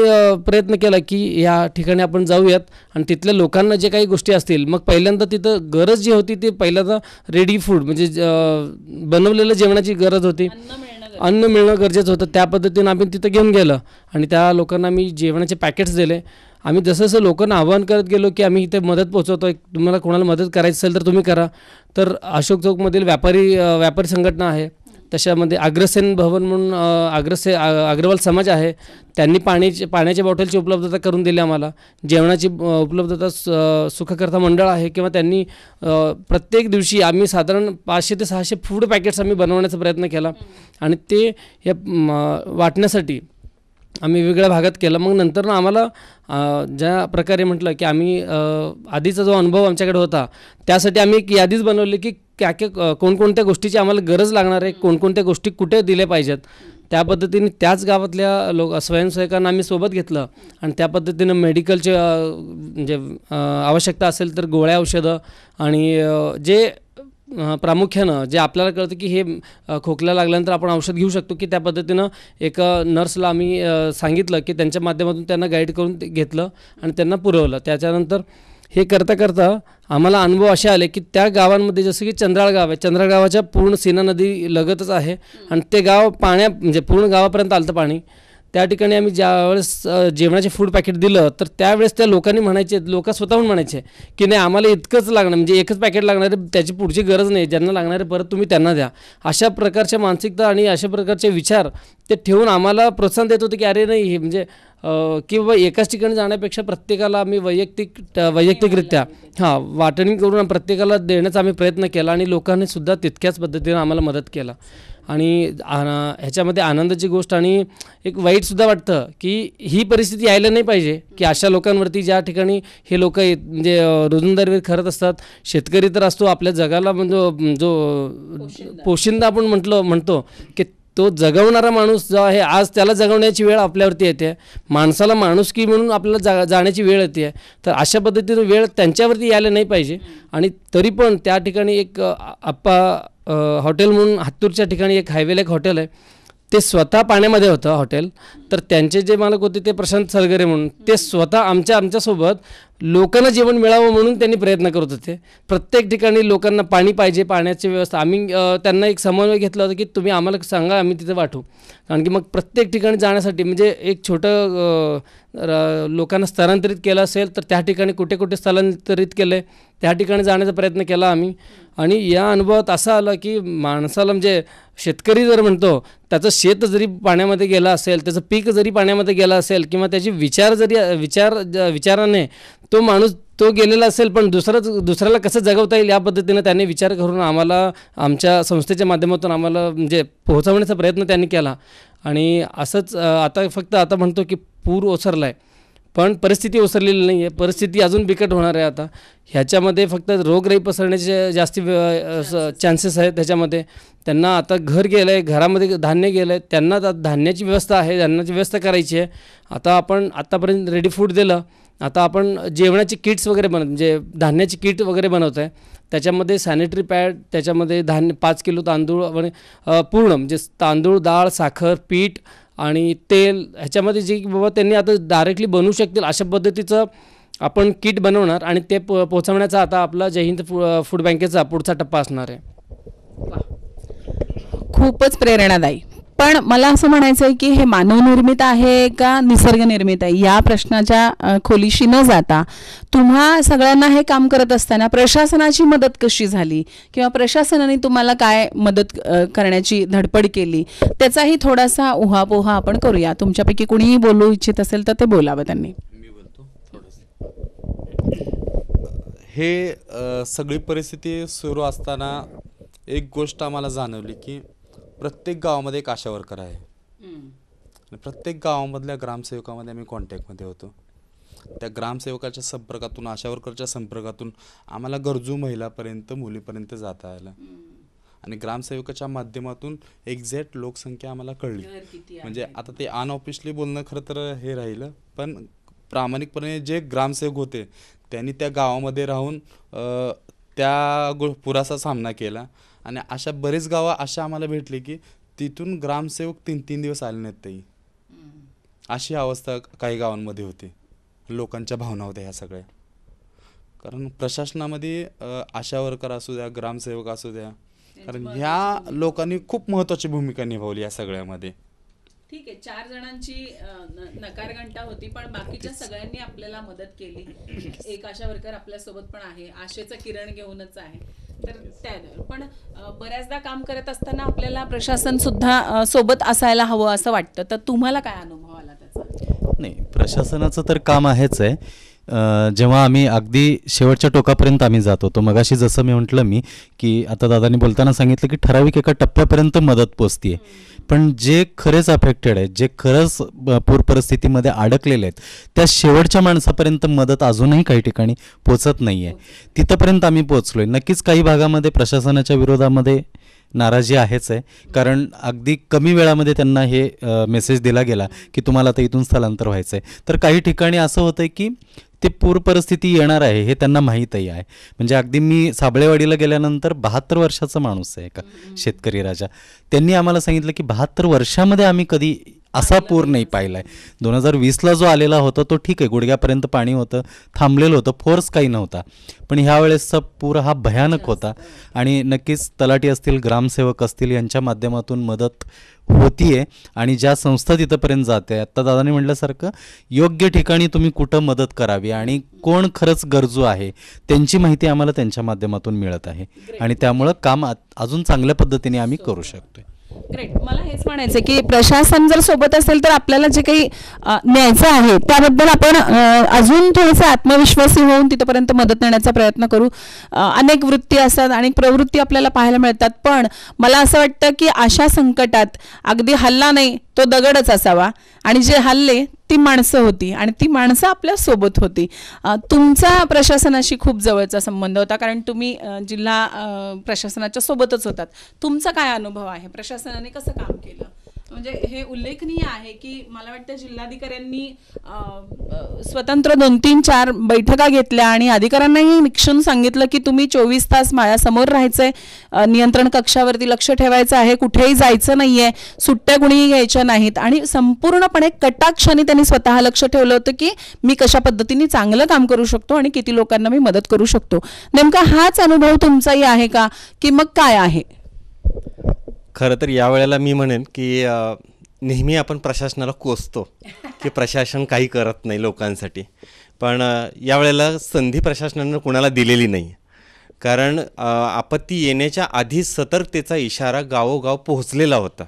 [SPEAKER 7] प्रयत्न केला की ह्या ठिकाणी आपण जाऊयात आणि तिथल्या लोकांना जे काही गोष्टी असतील, मग पहिल्यांदा तिथं गरज जी होती ती पहिल्यांदा रेडी फूड म्हणजे बनवलेलं जेवणाची गरज होती, अन्न मिळणं गरजेचं होतं. त्या पद्धतीनं आम्ही तिथं घेऊन गेलं आणि त्या लोकांना आम्ही जेवणाचे पॅकेट्स दिले. आम्ही जसं जसं लोकांना आवाहन करत गेलो की आम्ही इथे मदत पोहोचवतो आहे, तुम्हाला कोणाला मदत करायची असेल तर तुम्ही करा. तर अशोक चौकमधील व्यापारी संघटना आहे, तशामध्ये अग्रसेन भवन म्हणून अग्रवाल समाज आहे, त्यांनी पाण्याच्या बॉटलची उपलब्धता करून दिली आम्हाला. जेवणाची उपलब्धता सुखकर्ता मंडळ आहे, किंवा त्यांनी प्रत्येक दिवशी आम्ही साधारण 500 ते 600 फूड पॅकेट्स आम्ही बनवण्याचा प्रयत्न केला आणि ते वाटण्यासाठी आम्ही वेगवेगळ्या भागात केलं. मग नंतर आम्हाला ज्या प्रकारे म्हटलं की आम्ही आधीचा जो अनुभव आमच्याकडे होता त्यासाठी आम्ही एक यादीच बनवली की कोणकोणत्या गोष्टीची आम्हाला गरज लागणार आहे, कोणकोणत्या गोष्टी कुठे दिल्या पाहिजेत. त्या त्याच गावातल्या स्वयंसेवकांना आम्ही सोबत घेतलं आणि त्या पद्धतीनं मेडिकलचे म्हणजे आवश्यकता असेल तर गोळ्या, औषधं आणि जे प्रामुख्यानं जे आपल्याला कळतं की हे खोकला लागल्यानंतर आपण औषध घेऊ शकतो, की त्या पद्धतीनं एक नर्सला आम्ही सांगितलं की त्यांच्या माध्यमातून त्यांना गाईड करून घेतलं आणि त्यांना पुरवलं. त्याच्यानंतर हे करता करता आम्हाला अनुभव असे आले की त्या गावांमध्ये जसं की चंद्राळ गाव आहे, चंद्राळ गावाच्या पूर्ण सीना नदी लगतच आहे आणि ते गाव म्हणजे पूर्ण गावापर्यंत आलं पाणी. त्या ठिकाणी आम्ही ज्यावेळेस जेवणाचे फूड पॅकेट दिलं तर त्यावेळेस त्या लोक स्वतःहून म्हणायचे की नाही आम्हाला इतकंच लागणार, म्हणजे एकच पॅकेट लागणार आहे, त्याची पुढची गरज नाही, ज्यांना लागणार आहे परत तुम्ही त्यांना द्या. अशा प्रकारच्या मानसिकता आणि अशा प्रकारचे विचार ते ठेवून आम्हाला प्रोत्साहन देत होते की अरे नाही हे म्हणजे की बाबा एकाच ठिकाणी जाण्यापेक्षा प्रत्येकाला आम्ही वैयक्तिकरित्या वाटणी करून प्रत्येकाला देण्याचा आम्ही प्रयत्न केला आणि लोकांनी सुद्धा तितक्याच पद्धतीनं आम्हाला मदत केला. आणि ह्याच्यामध्ये आनंदाची गोष्ट आणि एक वाईटसुद्धा वाटतं की ही परिस्थिती यायला नाही पाहिजे की अशा लोकांवरती ज्या ठिकाणी हे लोक म्हणजे रोजंदारी करत असतात. शेतकरी तर असतो आपल्या जगाला म्हणजे जो पोशिंदा आपण म्हणतो की तो जगवणारा माणूस जो आहे आज त्याला जगवण्याची वेळ आपल्यावरती येते, माणसाला माणुसकी म्हणून आपल्याला जाण्याची वेळ येते. तर अशा पद्धतीनं वेळ त्यांच्यावरती यायला नाही पाहिजे. आणि तरी पण त्या ठिकाणी एक आप्पा हॉटेल म्हणून हातूरच्या ठिकाणी एक हायवेला एक हॉटेल आहे, ते स्वतः पाण्यामध्ये होतं हॉटेल. तर त्यांचे जे मालक होते ते प्रशांत सलगरे म्हणून, ते स्वतः आमच्यासोबत लोकांना जेवण मिळावं म्हणून त्यांनी प्रयत्न करत होते. प्रत्येक ठिकाणी लोकांना पाणी पाहिजे, पाण्याची व्यवस्था. आम्ही त्यांना एक समन्वय घेतला होता की तुम्ही आम्हाला सांगा, आम्ही तिथे वाटू. कारण की मग प्रत्येक ठिकाणी जाण्यासाठी म्हणजे एक छोटं लोकांना स्थलांतरित केलं असेल तर त्या ठिकाणी कुठे कुठे स्थलांतरित केलं आहे, त्या ठिकाणी जाण्याचा प्रयत्न केला आम्ही. आणि या अनुभवात असा आला की माणसाला म्हणजे शेतकरी जर म्हणतो त्याचं शेत जरी पाण्यामध्ये गेलं असेल, त्याचं पीक जरी पाण्यामध्ये गेलं असेल किंवा त्याची विचाराने तो माणूस तो गेलेला असेल, पण दुसऱ्याला कसं जगवता येईल या पद्धतीनं त्यांनी विचार करून आम्हाला आमच्या संस्थेच्या माध्यमातून आम्हाला म्हणजे पोहोचवण्याचा प्रयत्न त्यांनी केला. आणि असंच आता म्हणतो की पूर ओसरला आहे, पण परिस्थिती ओसरलेली नाही आहे. परिस्थिती अजून बिकट होणार आहे. आता ह्याच्यामध्ये फक्त रोगराई पसरण्याचे जास्ती चान्सेस आहेत. त्याच्यामध्ये त्यांना आता घर गेलं आहे, घरामध्ये धान्य गेलं आहे, त्यांना धान्याची व्यवस्था आहे, धान्याची व्यवस्था करायची आहे. आता आपण आत्तापर्यंत रेडी फूड दिलं, आता आपण जेवणाची किट्स वगैरे म्हणजे धान्याची किट वगैरे बनवत आहे. त्याच्यामध्ये सॅनिटरी पॅड, त्याच्यामध्ये 5 किलो तांदूळ पूर्ण म्हणजे तांदूळ, डाळ, साखर, पीठ आणि तेल ह्याच्यामध्ये जे बाबा त्यांनी आता डायरेक्टली बनवू शकतील अशा पद्धतीचं आपण किट बनवणार आणि ते पोहोचवण्याचा आता आपला जय हिंद फूड बँकेचा पुढचा टप्पा असणार आहे.
[SPEAKER 1] खूपच प्रेरणादायी. पण मला असं म्हणायचं आहे की हे मानवनिर्मित आहे का निसर्गनिर्मित आहे, या प्रश्नाच्या खोलीशी न जाता तुम्हा सगळ्यांना हे काम करत असताना प्रशासनाची मदत कशी झाली किंवा प्रशासनाने तुम्हाला काय मदत करण्याची धडपड केली, त्याचाही थोडासा उहापोहा आपण करूया. तुमच्यापैकी कुणीही बोलू इच्छित असेल तर ते बोलावं त्यांनी.
[SPEAKER 6] मी बोलतो हे सगळी परिस्थिती सुरू असताना एक गोष्ट आम्हाला जाणवली की प्रत्येक गावामध्ये एक आशा वर्कर आहे आणि प्रत्येक गावामधल्या ग्रामसेवकामध्ये आम्ही कॉन्टॅक्टमध्ये होतो. त्या ग्रामसेवकाच्या संपर्कातून, आशा वर्करच्या संपर्कातून आम्हाला गरजू महिलापर्यंत, मुलीपर्यंत जाता आलं आणि ग्रामसेवकाच्या माध्यमातून एक्झॅक्ट लोकसंख्या आम्हाला कळली. म्हणजे आता ते अनऑफिशियली बोलणं खरं तर हे राहिलं, पण प्रामाणिकपणे जे ग्रामसेवक होते त्यांनी त्या गावामध्ये राहून त्या पुराचा सामना केला आणि अशा बरेच गावं अशा आम्हाला भेटली की तिथून ग्रामसेवक 3-3 दिवस आले नाहीत. ताई अशी अवस्था काही गावांमध्ये होती. लोकांच्या भावना होत्या ह्या सगळ्या. कारण प्रशासनामध्ये आशा वर्कर असू द्या, ग्रामसेवक असू द्या, कारण ह्या लोकांनी खूप महत्त्वाची भूमिका निभावली या सगळ्यामध्ये.
[SPEAKER 1] ठीक आहे, 4 जणांची नकारघंटा होती, पण बाकीच्या सगळ्यांनी आपल्याला मदत केली. एक आशा वर्कर आपल्यासोबत पण आहे, आशेचं किरण घेऊनच आहे. तर त्या पण बऱ्याचदा काम करत असताना आपल्याला प्रशासन सुद्धा सोबत असायला हवं असं वाटतं. तर तुम्हाला काय अनुभव आला त्याचा?
[SPEAKER 5] नाही, प्रशासनाचं तर काम आहेच आहे. जेव्हा आम्ही अगदी शेवटच्या टोकापर्यंत आम्ही जात होतो, मगाशी जसं मी म्हटलं की आता दादांनी बोलताना सांगितलं की ठराविक एका टप्प्यापर्यंत मदत पोचते, पण जे खरेच अफेक्टेड आहेत, जे खरंच पूर परिस्थितीमध्ये अडकलेले आहेत, त्या शेवटच्या माणसापर्यंत मदत अजूनही काही ठिकाणी पोचत नाही आहे. तिथंपर्यंत आम्ही पोचलो आहे. नक्कीच काही भागामध्ये प्रशासनाच्या विरोधामध्ये नाराजी आहेच आहे, कारण अगदी कमी वेळामध्ये त्यांना हे मेसेज दिला गेला की तुम्हाला आता इथून स्थलांतर व्हायचं आहे. तर काही ठिकाणी असं होतं की ते पूर परिस्थिती येणार आहे हे त्यांना माहीतही आहे. म्हणजे अगदी मी साबळेवाडीला गेल्यानंतर 72 वर्षाचा माणूस आहे, का शेतकरी राजा, त्यांनी आम्हाला सांगितलं की 72 वर्षामध्ये आम्ही कधी असा पूर नाही पाहिला आहे. 2020ला जो आलेला होता तो ठीक आहे, गुडघ्यापर्यंत पाणी होतं, थांबलेलं होतं, फोर्स काही नव्हता, पण ह्यावेळेसचा पूर हा भयानक होता. आणि नक्कीच तलाठी असतील, ग्रामसेवक असतील, यांच्या माध्यमातून मदत होतीये आणि ज्या संस्था तिथंपर्यंत जाते. आत्ता दादाने म्हटल्यासारखं योग्य ठिकाणी तुम्ही कुठं मदत करावी आणि कोण खरंच गरजू आहे त्यांची माहिती आम्हाला त्यांच्या माध्यमातून मिळत आहे आणि त्यामुळं काम अजून चांगल्या पद्धतीने आम्ही करू शकतोय.
[SPEAKER 1] ग्रेट. मला हेच म्हणायचं की प्रशासन जर सोबत असेल तर आपल्याला जे काही न्यायचं आहे त्याबद्दल आपण अजून थोडंसं आत्मविश्वासी होऊन तिथपर्यंत मदत नेण्याचा प्रयत्न करू. अनेक वृत्ती असतात, अनेक प्रवृत्ती आपल्याला पाहायला मिळतात, पण मला असं वाटतं की अशा संकटात अगदी हल्ला नाही तो दगडच असावा आणि जे हल्ले ती माणसं होती आणि ती माणसं आपल्या सोबत होती. तुमचा प्रशासनाशी खूप जवळचा संबंध होता, कारण तुम्ही जिल्हा प्रशासनाच्या सोबतच होतात. तुमचा काय अनुभव आहे? प्रशासनाने कसं काम केलं म्हणजे हे उल्लेखनीय आहे की मला वाटतं जिल्हाधिकाऱ्यांनी स्वतंत्र 2-3-4 बैठका घेतल्या आणि अधिकाऱ्यांनाही निक्षून सांगितलं की तुम्ही 24 तास माझ्यासमोर राहायचंय, नियंत्रण कक्षावरती लक्ष ठेवायचं आहे, कुठेही जायचं नाहीये, सुट्ट्या कुणीही घ्यायच्या नाहीत. आणि संपूर्णपणे कटाक्षाने त्यांनी स्वतः लक्ष ठेवलं होतं की मी कशा पद्धतीने चांगलं काम करू शकतो आणि किती लोकांना मी मदत करू शकतो. नेमका हाच अनुभव तुमचाही आहे का की मग काय आहे?
[SPEAKER 4] खरं तर यावेळेला मी म्हणेन की नेहमी आपण प्रशासनाला कोसतो की प्रशासन काही करत नाही लोकांसाठी, पण यावेळेला संधी प्रशासनानं कुणाला दिलेली नाही. कारण आपत्ती येण्याच्या आधी सतर्कतेचा इशारा गावोगाव पोहोचलेला होता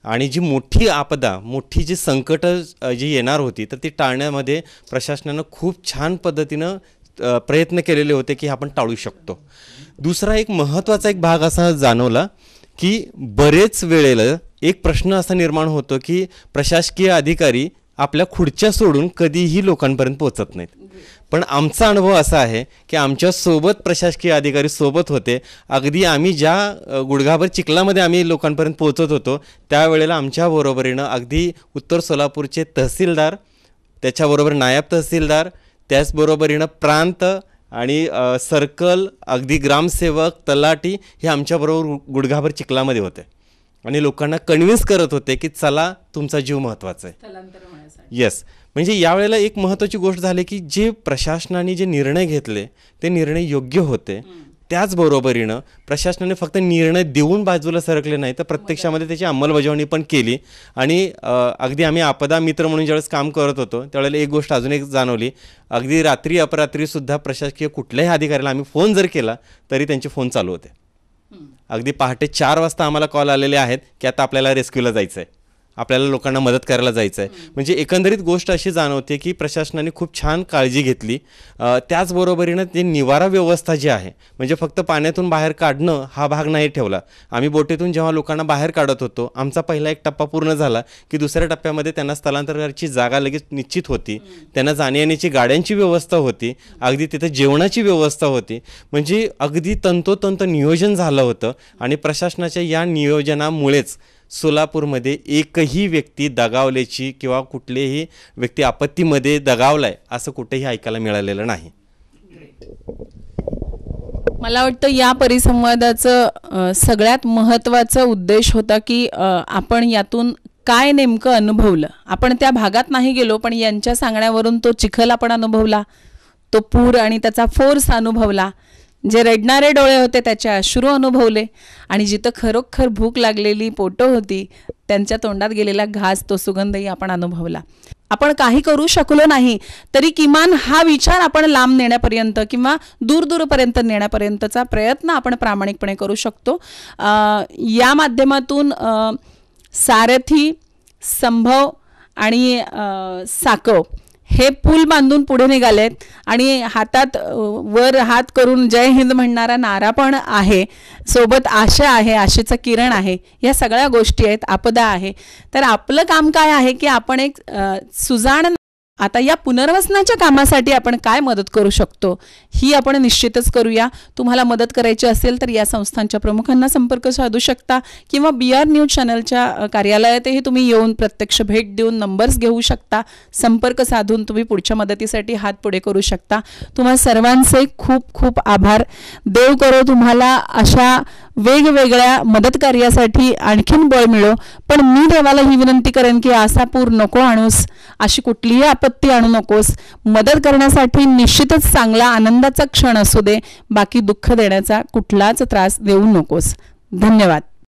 [SPEAKER 4] आणि जी मोठी आपदा, मोठी जी संकटं जी येणार होती तर ती टाळण्यामध्ये प्रशासनानं खूप छान पद्धतीनं प्रयत्न केलेले होते की आपण टाळू शकतो. दुसरा एक महत्त्वाचा एक भाग असा जाणवला की बरेच वेळेला एक प्रश्न असा निर्माण होतो की प्रशासकीय अधिकारी आपल्या खुर्च्या सोडून कधीही लोकांपर्यंत पोहोचत नाहीत. पण आमचा अनुभव असा आहे की आमच्यासोबत प्रशासकीय अधिकारी सोबत होते. अगदी आम्ही ज्या गुडघाभर चिखलामध्ये आम्ही लोकांपर्यंत पोहोचत होतो त्यावेळेला आमच्या बरोबरीनं अगदी उत्तर सोलापूरचे तहसीलदार, त्याच्याबरोबर नायब तहसीलदार, त्याचबरोबरीनं प्रांत आणि सर्कल, अगदी ग्रामसेवक, तलाठी हे आमच्याबरोबर गुडघाभर चिखलामध्ये होते आणि लोकांना कन्व्हिन्स करत होते की चला तुमचा जीव महत्त्वाचा आहे. येस, म्हणजे यावेळेला एक महत्त्वाची गोष्ट झाली की जे प्रशासनाने जे निर्णय घेतले ते निर्णय योग्य होते. त्याचबरोबरीनं प्रशासनाने फक्त निर्णय देऊन बाजूला सरकले नाही तर प्रत्यक्षामध्ये त्याची अंमलबजावणी पण केली. आणि अगदी आम्ही आपदा मित्र म्हणून ज्यावेळेस काम करत होतो त्यावेळेला एक गोष्ट अजून एक जाणवली, अगदी रात्री अपरात्रीसुद्धा प्रशासकीय कुठल्याही अधिकाऱ्याला आम्ही फोन जर केला तरी त्यांचे फोन चालू होते. अगदी पहाटे 4 वाजता आम्हाला कॉल आलेले आहेत की आता आपल्याला रेस्क्यूला जायचं आहे, आपल्याला लोकांना मदत करायला जायचं आहे. म्हणजे एकंदरीत गोष्ट अशी जाणवते की प्रशासनाने खूप छान काळजी घेतली. त्याचबरोबरीनं ते निवारा व्यवस्था जी आहे, म्हणजे फक्त पाण्यातून बाहेर काढणं हा भाग नाही ठेवला. आम्ही बोटीतून जेव्हा लोकांना बाहेर काढत होतो आमचा पहिला एक टप्पा पूर्ण झाला की दुसऱ्या टप्प्यामध्ये त्यांना स्थलांतराची जागा लगेच निश्चित होती, त्यांना जाण्यायेण्याची गाड्यांची व्यवस्था होती, अगदी तिथं जेवणाची व्यवस्था होती. म्हणजे अगदी तंतोतंत नियोजन झालं होतं आणि प्रशासनाच्या या नियोजनामुळेच सोलापूरमध्ये एकही व्यक्ती दगावल्याची किंवा कुठलेही व्यक्ती आपत्तीमध्ये दगावलाय असं कुठेही ऐकायला मिळालेलं नाही.
[SPEAKER 1] मला वाटतं या परिसंवादाचं सगळ्यात महत्त्वाचा उद्देश होता की आपण यातून काय नेमकं अनुभवलं. आपण त्या भागात नाही गेलो पण यांच्या सांगण्यावरून तो चिखल आपण अनुभवला, तो पूर आणि त्याचा फोर्स अनुभवला, जे रडणारे डोळे होते त्याचे अश्रू अनुभवले आणि जिथं खरोखर भूक लागलेली पोटं होती त्यांच्या तोंडात गेलेला घास, तो सुगंधही आपण अनुभवला. आपण काही करू शकलो नाही तरी किमान हा विचार आपण लांब नेण्यापर्यंत किंवा दूरपर्यंत नेण्यापर्यंतचा प्रयत्न आपण प्रामाणिकपणे करू शकतो. या माध्यमातून सारथी, संभव आणि साकव हे पूल बांधून पुढे निघालेत आणि हातात वर हात करून जय हिंद म्हणणारा नारा पण आहे, सोबत आशा आहे, आशेचं किरण आहे. या सगळ्या गोष्टी आहेत, आपदा आहे. तर आपलं काम काय आहे की आपण एक सुजाण आता या पुनर्वसनाच्या कामासाठी आपण काय मदत करू शकतो ही आपण निश्चितच करूया. तुम्हाला मदत करायची असेल तर या संस्थांच्या प्रमुखांना संपर्क साधू शकता किंवा BR न्यूज चॅनलच्या कार्यालयातही तुम्ही येऊन प्रत्यक्ष भेट देऊन नंबर्स घेऊ शकता. संपर्क साधून तुम्ही पुढच्या मदतीसाठी हात पुढे करू शकता. तुम्हा सर्वांचे खूप खूप आभार. देव करो तुम्हाला अशा वेगवेगळ्या मदत कार्यासाठी आणखीन बळ मिळो. पण मी देवाला ही विनंती करेन की असा पूर नको आणूस, अशी कुठलीही आपत्ती आणू नकोस. मदत करण्यासाठी निश्चितच चांगला आनंदाचा क्षण असू दे, बाकी दुःख देण्याचा कुठलाच त्रास देऊ नकोस. धन्यवाद.